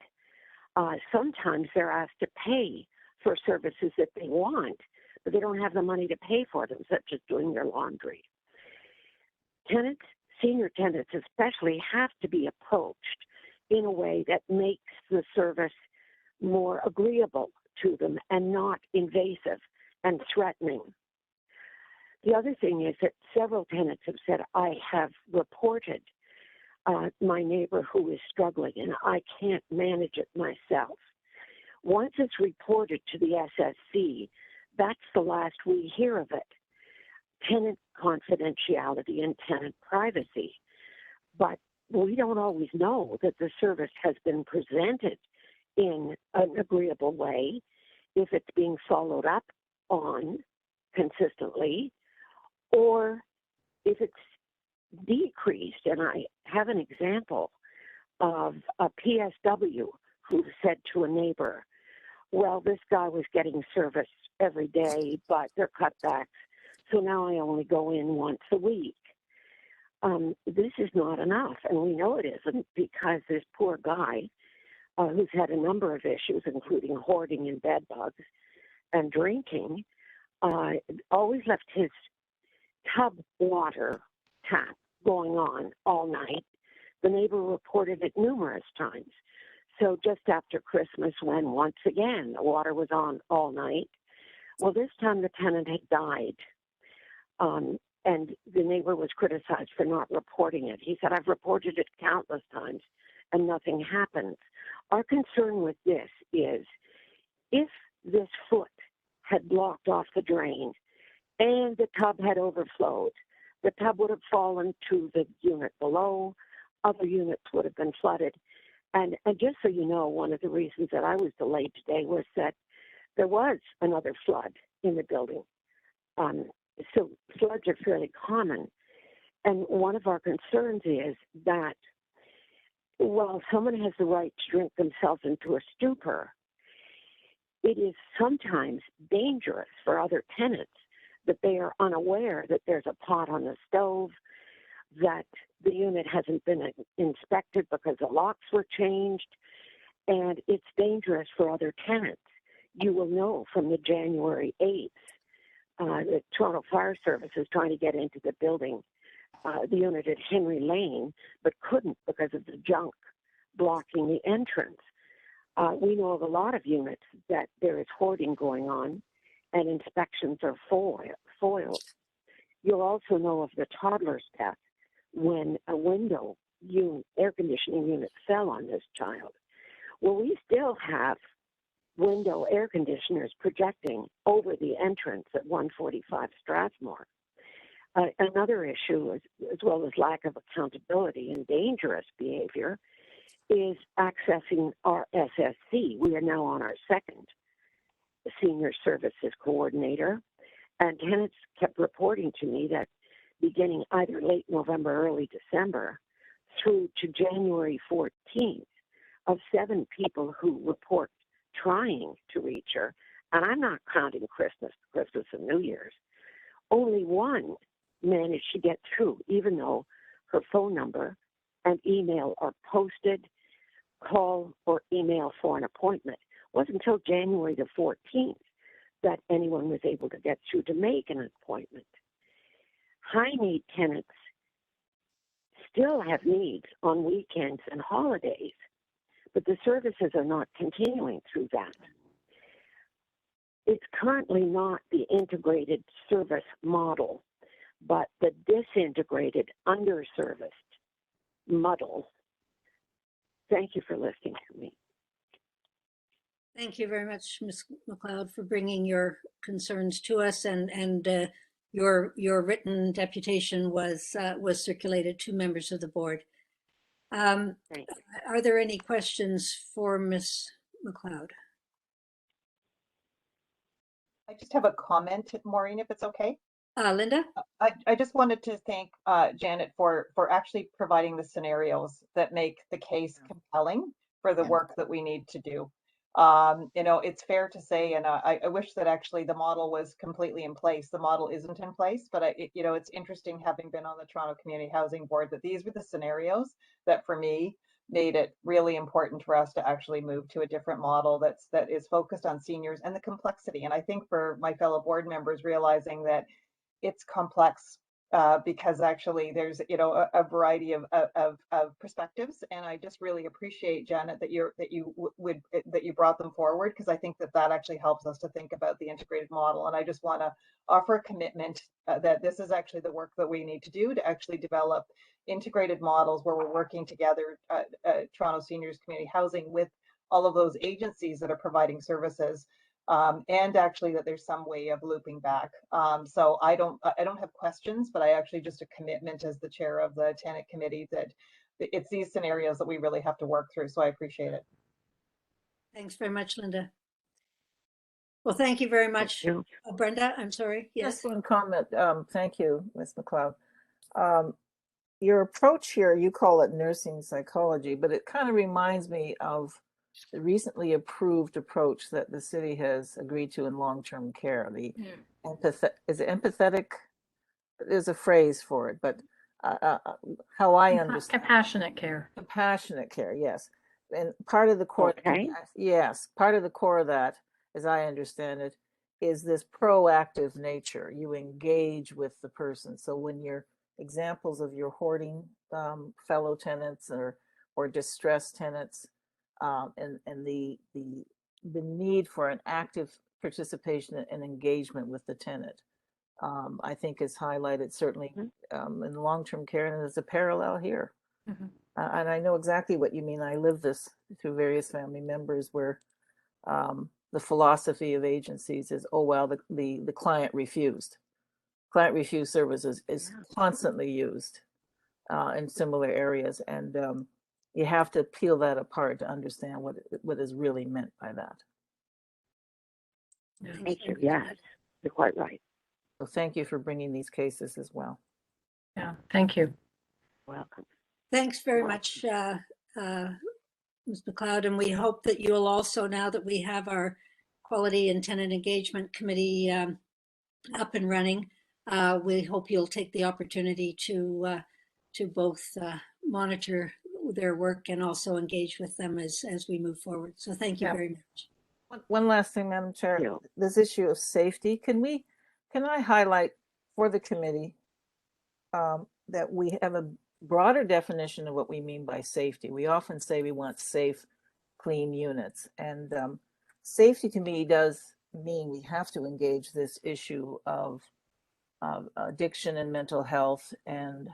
Sometimes they're asked to pay for services that they want, but they don't have the money to pay for them, such as doing their laundry. Tenants, senior tenants especially, have to be approached in a way that makes the service more agreeable to them and not invasive and threatening. The other thing is that several tenants have said, I have reported my neighbor who is struggling and I can't manage it myself. Once it's reported to the SSC, that's the last we hear of it. Tenant confidentiality and tenant privacy. But we don't always know that the service has been presented in an agreeable way, if it's being followed up on consistently, or if it's decreased. And I have an example of a PSW who said to a neighbor, well, this guy was getting service every day, but they're cutbacks, so now I only go in once a week. This is not enough, and we know it isn't, because this poor guy who's had a number of issues, including hoarding and bed bugs and drinking, always left his tub water tap going on all night. The neighbor reported it numerous times. So just after Christmas, when once again the water was on all night, well, this time the tenant had died. And the neighbor was criticized for not reporting it. He said, I've reported it countless times and nothing happens. Our concern with this is, if this foot had blocked off the drain and the tub had overflowed, the tub would have fallen to the unit below, other units would have been flooded. And just so you know, one of the reasons that I was delayed today was that there was another flood in the building. So floods are fairly common. And one of our concerns is that while someone has the right to drink themselves into a stupor, it is sometimes dangerous for other tenants that they are unaware that there's a pot on the stove, that the unit hasn't been inspected because the locks were changed, and it's dangerous for other tenants. You will know from the January 8th, the Toronto Fire Service is trying to get into the building, the unit at Henry Lane, but couldn't because of the junk blocking the entrance. We know of a lot of units that there is hoarding going on and inspections are foiled. You'll also know of the toddler's death when a window air conditioning unit fell on this child. Well, we still have window air conditioners projecting over the entrance at 145 Strathmore. Another issue, as well as lack of accountability and dangerous behavior, is accessing our SSC. We are now on our second senior services coordinator, and tenants kept reporting to me that beginning either late November, early December, through to January 14th, of 7 people who report trying to reach her, and I'm not counting Christmas and New Year's, only one managed to get through, even though her phone number and email are posted. Call or email for an appointment. It wasn't until January the 14th that anyone was able to get through to make an appointment. High-need tenants still have needs on weekends and holidays, but the services are not continuing through that. It's currently not the integrated service model, but the disintegrated, underserviced model. Thank you for listening to me. Thank you very much, Ms. McLeod, for bringing your concerns to us, and your written deputation was circulated to members of the board. Are there any questions for Ms. McLeod? I just have a comment, Maureen, if it's okay. Linda? I just wanted to thank Janet for actually providing the scenarios that make the case compelling for the work that we need to do. You know, it's fair to say, and I wish that actually the model was completely in place. The model isn't in place, but you know, it's interesting, having been on the Toronto Community Housing Board, that these were the scenarios that for me made it really important for us to actually move to a different model that is focused on seniors and the complexity. And I think for my fellow board members, realizing that it's complex because actually there's, you know, a variety of perspectives, and I just really appreciate, Janet, that you brought them forward, because I think that actually helps us to think about the integrated model. And I just want to offer a commitment that this is actually the work that we need to do to actually develop integrated models where we're working together, Toronto Seniors Community Housing, with all of those agencies that are providing services. And actually that there's some way of looping back. So I don't have questions, but I actually just a commitment as the chair of the tenant committee that it's these scenarios that we really have to work through. So I appreciate it. Thanks very much, Linda. Well, thank you very much. Brenda, I'm sorry. Yes. Just one comment. Thank you, Ms. McLeod. Your approach here, you call it nursing psychology, but it kind of reminds me of the recently approved approach that the city has agreed to in long-term care. The is it empathetic? There's a phrase for it, but how I understand compassionate care. Compassionate care, yes. And part of the core, yes, part of the core of that, as I understand it, is this proactive nature. You engage with the person. So when you're examples of your hoarding fellow tenants or distressed tenants, and the need for an active participation and engagement with the tenant, I think is highlighted certainly in long-term care, and there's a parallel here. And I know exactly what you mean. I live this through various family members where the philosophy of agencies is, oh, well, the client refused. Client refused services is constantly used in similar areas. And you have to peel that apart to understand what is really meant by that. Thank you. Yes, you're quite right. So thank you for bringing these cases as well. Yeah, thank you. Welcome. Thanks very much, Ms. McLeod, and we hope that you'll also, now that we have our Quality and Tenant Engagement Committee up and running, we hope you'll take the opportunity to both monitor their work and also engage with them as we move forward. So thank you very much. One last thing, Madam Chair, this issue of safety, can I highlight for the committee that we have a broader definition of what we mean by safety. We often say we want safe, clean units, and safety to me does mean we have to engage this issue of addiction and mental health, and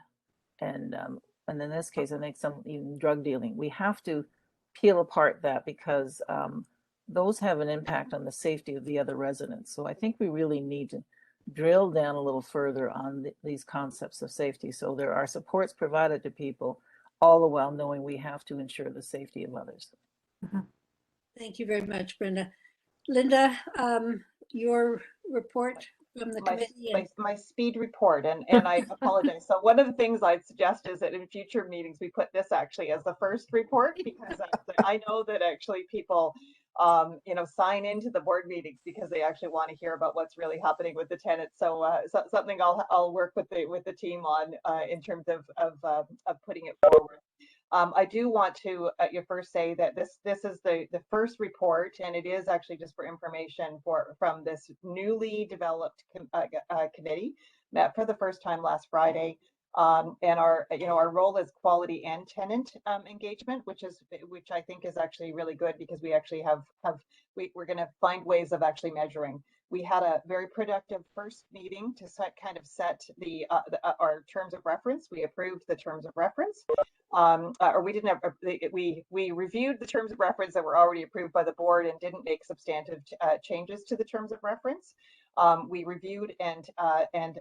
in this case, I think some even drug dealing. We have to peel apart that because those have an impact on the safety of the other residents. So I think we really need to drill down a little further on these concepts of safety. So there are supports provided to people, all the while knowing we have to ensure the safety of others. Thank you very much, Brenda. Linda, your report from the committee. My speed report, and I apologize. So one of the things I'd suggest is that in future meetings, we put this actually as the first report, because I know that actually people sign into the board meetings because they actually want to hear about what's really happening with the tenants. So, something I'll work with the team on in terms of putting it forward. I do want to first say that this is the first report, and it is actually just for information from this newly developed committee, met for the first time last Friday. And our role is quality and tenant engagement, which I think is actually really good, because we actually we're going to find ways of actually measuring. We had a very productive first meeting to set our terms of reference. We approved the terms of reference. Or we didn't have, we reviewed the terms of reference that were already approved by the board and didn't make substantive changes to the terms of reference. We reviewed and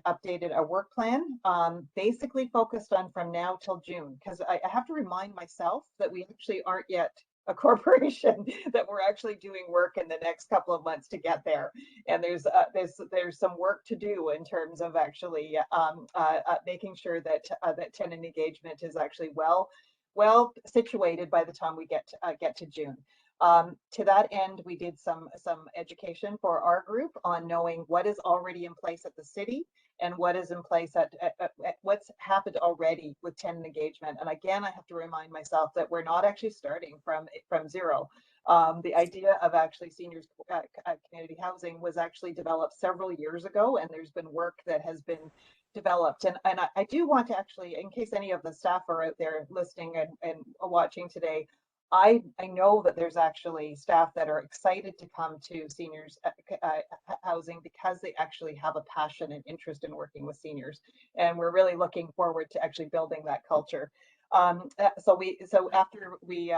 updated a work plan, basically focused on from now till June, because I have to remind myself that we actually aren't yet a corporation, that we're actually doing work in the next couple of months to get there. And there's some work to do in terms of actually making sure that tenant engagement is actually well situated by the time we get to June. To that end, we did some education for our group on knowing what is already in place at the city and what is in place at what's happened already with tenant engagement. And again, I have to remind myself that we're not actually starting from zero. The idea of actually seniors community housing was actually developed several years ago, and there's been work that has been developed. And I do want to actually, in case any of the staff are out there listening and watching today, I know that there's actually staff that are excited to come to seniors housing because they actually have a passion and interest in working with seniors. And we're really looking forward to actually building that culture. So after we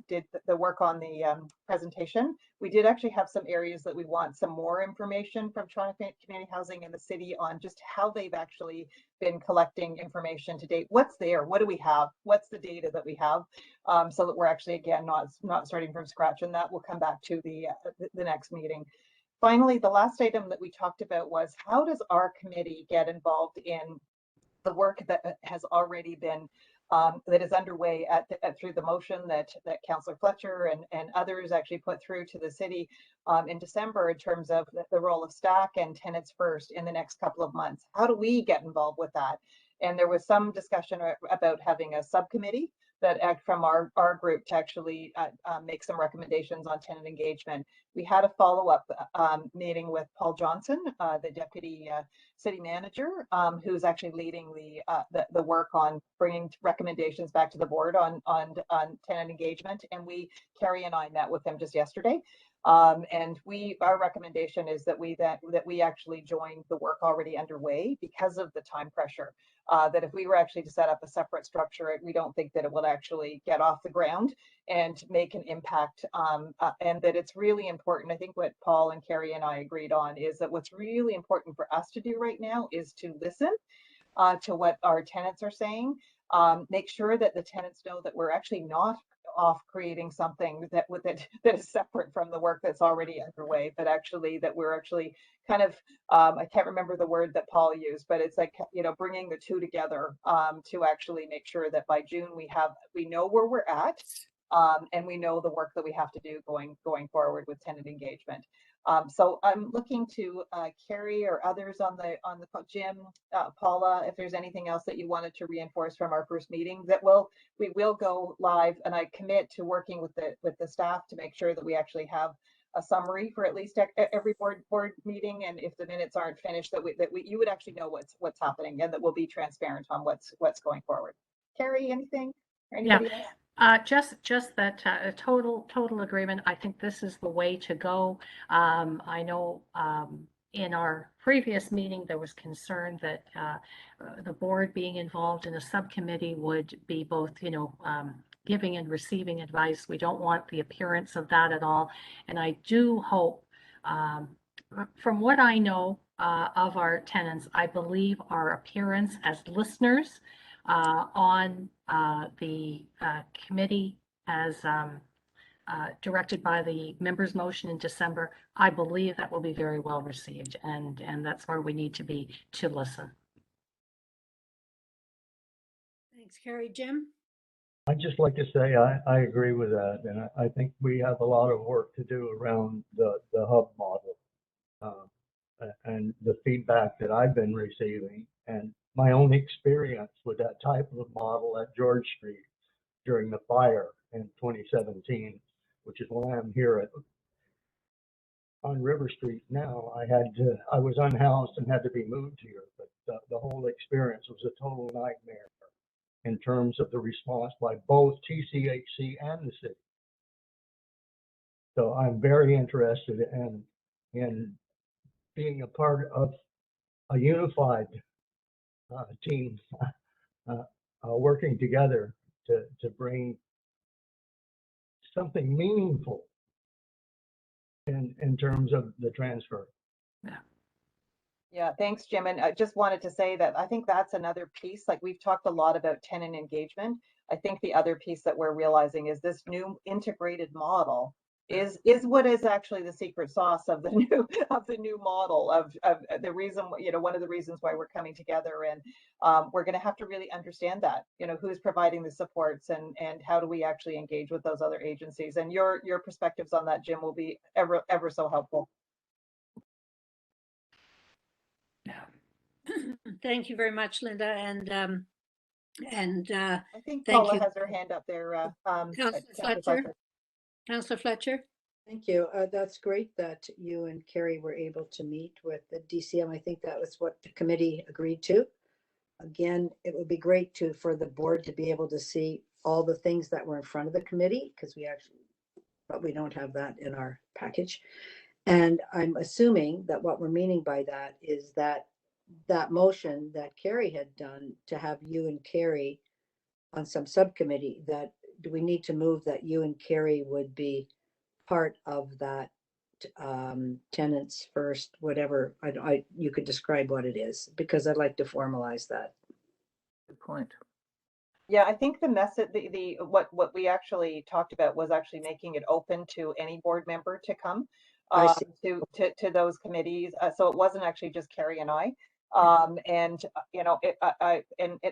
did the work on the presentation, we did actually have some areas that we want some more information from Toronto Community Housing and the city on just how they've actually been collecting information to date. What's there? What do we have? What's the data that we have? So that we're actually, again, not starting from scratch, and that will come back to the next meeting. Finally, the last item that we talked about was, how does our committee get involved in the work that has already been that is underway through the motion that Councillor Fletcher and others actually put through to the city in December, in terms of the role of STAC and Tenants First in the next couple of months. How do we get involved with that? And there was some discussion about having a subcommittee that act from our group to actually make some recommendations on tenant engagement. We had a follow-up meeting with Paul Johnson, the deputy city manager, who's actually leading the work on bringing recommendations back to the board on tenant engagement. And Carrie and I met with him just yesterday. And our recommendation is that we actually join the work already underway because of the time pressure. That if we were actually to set up a separate structure, we don't think that it will actually get off the ground and make an impact. And that it's really important. I think what Paul and Carrie and I agreed on is that what's really important for us to do right now is to listen to what our tenants are saying. Make sure that the tenants know that we're actually not off creating something that is separate from the work that's already underway, but actually that we're actually kind of I can't remember the word that Paul used, but it's like, bringing the two together to actually make sure that by June we know where we're at, and we know the work that we have to do going forward with tenant engagement. So I'm looking to Carrie or others on the Jim, Paula, if there's anything else that you wanted to reinforce from our first meeting. We will go live, and I commit to working with the staff to make sure that we actually have a summary for at least every board meeting, and if the minutes aren't finished, that you would actually know what's happening, and that we'll be transparent on what's going forward. Carrie, anything? Or anybody else? Just that total agreement. I think this is the way to go. I know in our previous meeting there was concern that the board being involved in a subcommittee would be both, giving and receiving advice. We don't want the appearance of that at all. And I do hope, from what I know of our tenants, I believe our appearance as listeners on the committee as directed by the members' motion in December, I believe that will be very well received, and that's where we need to be to listen. Thanks, Carrie. Jim? I'd just like to say I agree with that, and I think we have a lot of work to do around the hub model and the feedback that I've been receiving, and my own experience with that type of model at George Street during the fire in 2017, which is why I'm here on River Street now. I was unhoused and had to be moved here, but the whole experience was a total nightmare in terms of the response by both TCHC and the city. So I'm very interested in being a part of a unified team working together to bring something meaningful in terms of the transfer. Yeah, thanks, Jim. And I just wanted to say that I think that's another piece. Like, we've talked a lot about tenant engagement. I think the other piece that we're realizing is this new integrated model is what is actually the secret sauce of the new model of the reason, one of the reasons why we're coming together. And we're going to have to really understand that, who's providing the supports and how do we actually engage with those other agencies. And your perspectives on that, Jim, will be ever so helpful. Thank you very much, Linda, and I think thank Paula you. has her hand up there. Councillor Fletcher. Thank you. That's great that you and Carrie were able to meet with the DCM. I think that was what the committee agreed to. Again, it would be great for the board to be able to see all the things that were in front of the committee, because but we don't have that in our package. And I'm assuming that what we're meaning by that is that motion that Carrie had done to have you and Carrie on some subcommittee, that do we need to move that you and Carrie would be part of that tenants first, whatever, you could describe what it is, because I'd like to formalize that. Good point. Yeah, I think the message, what we actually talked about was actually making it open to any board member to come to those committees. So it wasn't actually just Carrie and I. And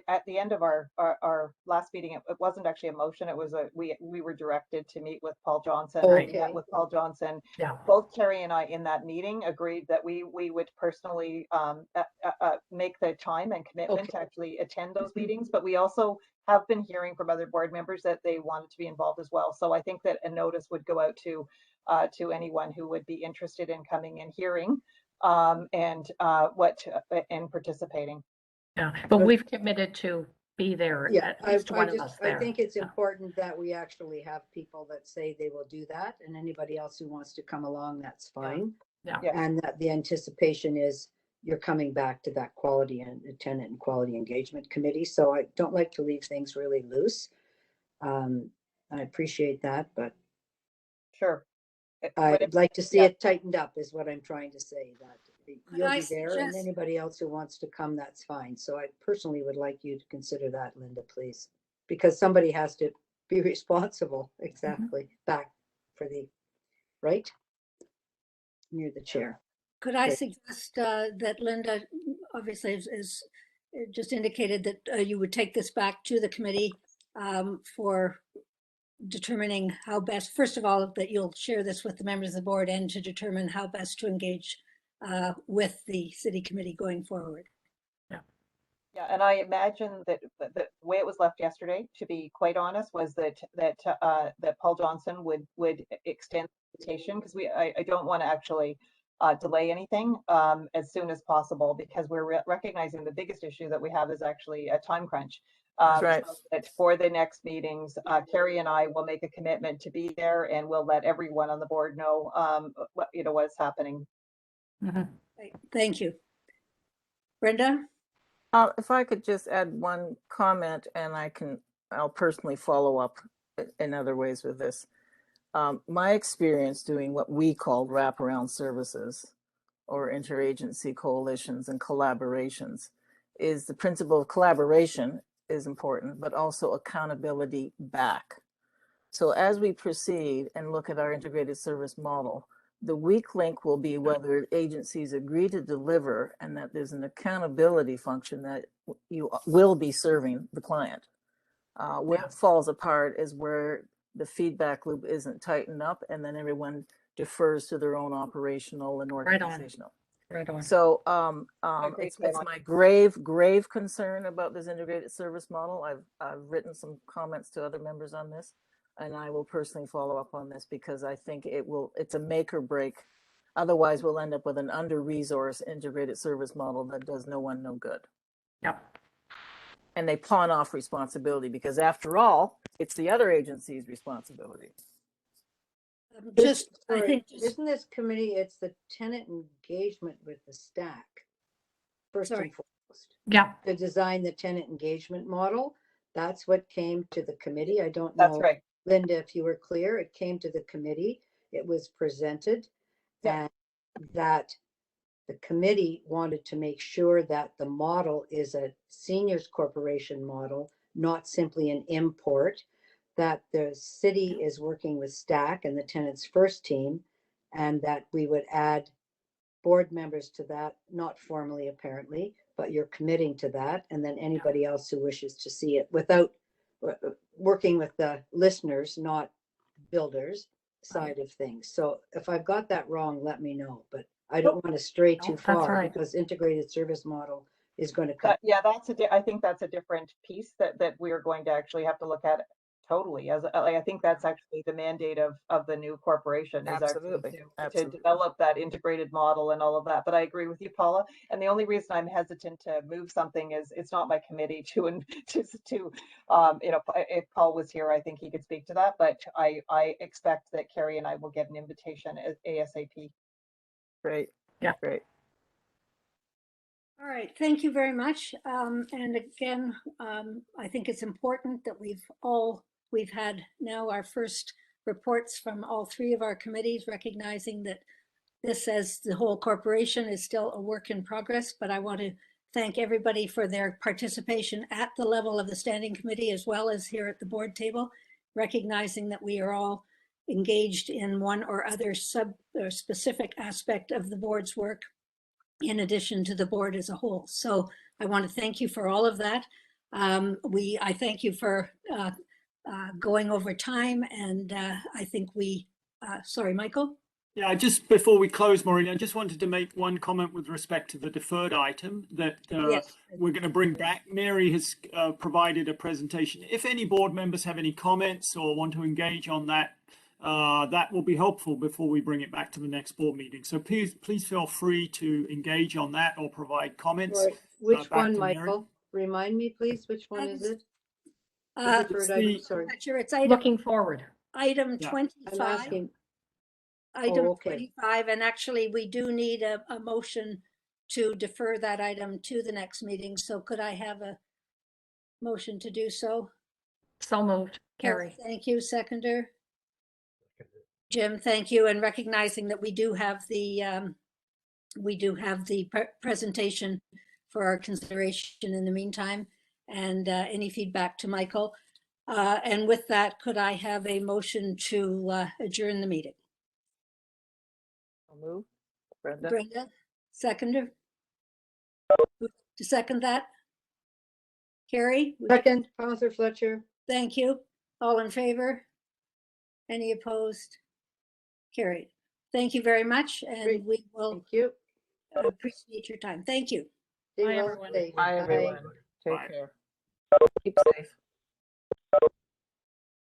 at the end of our last meeting, it wasn't actually a motion. It was we were directed to meet with Paul Johnson. Okay. We met with Paul Johnson. Yeah. Both Carrie and I in that meeting agreed that we would personally make the time and commitment to actually attend those meetings. But we also have been hearing from other board members that they wanted to be involved as well. So I think that a notice would go out to anyone who would be interested in coming and hearing and participating. Yeah, but we've committed to be there. Yeah, at least one of us there. I think it's important that we actually have people that say they will do that, and anybody else who wants to come along, that's fine. Yeah. And that the anticipation is you're coming back to that quality and tenant and quality engagement committee. So I don't like to leave things really loose. I appreciate that, but sure. I'd like to see it tightened up is what I'm trying to say, that you'll be there and suggest- anybody else who wants to come, that's fine. So I personally would like you to consider that, Linda, please, because somebody has to be responsible back for right? Near the chair. Could I suggest that Linda obviously is just indicated that you would take this back to the committee for determining how best, first of all, that you'll share this with the members of the board and to determine how best to engage with the city committee going forward. Yeah, and I imagine that the way it was left yesterday, to be quite honest, was that Paul Johnson would extend the invitation, because I don't want to actually delay anything as soon as possible, because we're recognizing the biggest issue that we have is actually a time crunch. That's right. So that for the next meetings, Carrie and I will make a commitment to be there, and we'll let everyone on the board know what's happening. Thank you. Brenda? If I could just add one comment, and I'll personally follow up in other ways with this. My experience doing what we called wraparound services or interagency coalitions and collaborations is the principle of collaboration is important, but also accountability back. So as we proceed and look at our integrated service model, the weak link will be whether agencies agree to deliver and that there's an accountability function that you will be serving the client. Where it falls apart is where the feedback loop isn't tightened up and then everyone defers to their own operational and organizational. Right on. So agree, it's Caroline. my grave concern about this integrated service model. I've written some comments to other members on this, and I will personally follow up on this because I think it's a make or break. Otherwise, we'll end up with an under-resourced integrated service model that does no one no good. Yep. And they pawn off responsibility because, after all, it's the other agency's responsibility. I think isn't this committee? It's the tenant engagement with the stack. First and foremost. Yeah. To design the tenant engagement model. That's what came to the committee. I don't know. That's right. Linda, if you were clear, it came to the committee. It was presented, and that the committee wanted to make sure that the model is a seniors corporation model, not simply an import, that the city is working with STAC and the tenants first team, and that we would add board members to that, not formally apparently, but you're committing to that. And then anybody else who wishes to see it without working with the listeners, not builders side of things. So if I've got that wrong, let me know, but I don't want to stray too far right. because integrated service model is going to come. Yeah, I think that's a different piece that we're going to actually have to look at totally. I think that's actually the mandate of the new corporation is Absolutely. to develop that integrated model and all of that. But I agree with you, Paula. And the only reason I'm hesitant to move something is it's not my committee to if Paul was here, I think he could speak to that. But I expect that Carrie and I will get an invitation ASAP. Great. Yeah. Great. All right, thank you very much. And again, I think it's important that we've had now our first reports from all three of our committees, recognizing that this, as the whole corporation, is still a work in progress. But I want to thank everybody for their participation at the level of the standing committee, as well as here at the board table, recognizing that we are all engaged in one or other specific aspect of the board's work, in addition to the board as a whole. So I want to thank you for all of that. I thank you for going over time, and I think sorry, Michael? Yeah, just before we close, Maureen, I just wanted to make one comment with respect to the deferred item that Yes. we're going to bring back. Mary has provided a presentation. If any board members have any comments or want to engage on that, that will be helpful before we bring it back to the next board meeting. So please feel free to engage on that or provide comments. Right. Which back one, to Mary. Michael? Remind me, please, which one is it? Deferred item, sorry. It's item, Looking forward. item Yeah. 25. I'm asking. Item okay. 25, and actually we do need a motion to defer that item to the next meeting. So could I have a motion to do so? So moved. Carrie. Thank you. Seconder. Jim, thank you. And recognizing that we do have the presentation for our consideration in the meantime, and any feedback to Michael. And with that, could I have a motion to adjourn the meeting? I'll move. Brenda. Brenda, seconder. To second that? Carrie? Second, Counselor Fletcher. Thank you. All in favor? Any opposed? Carried. Thank you very much, and Great. we will Thank you. appreciate your time. Thank you. Stay Bye, well everyone. safe. Bye, everyone. Take Bye. care. Keep safe.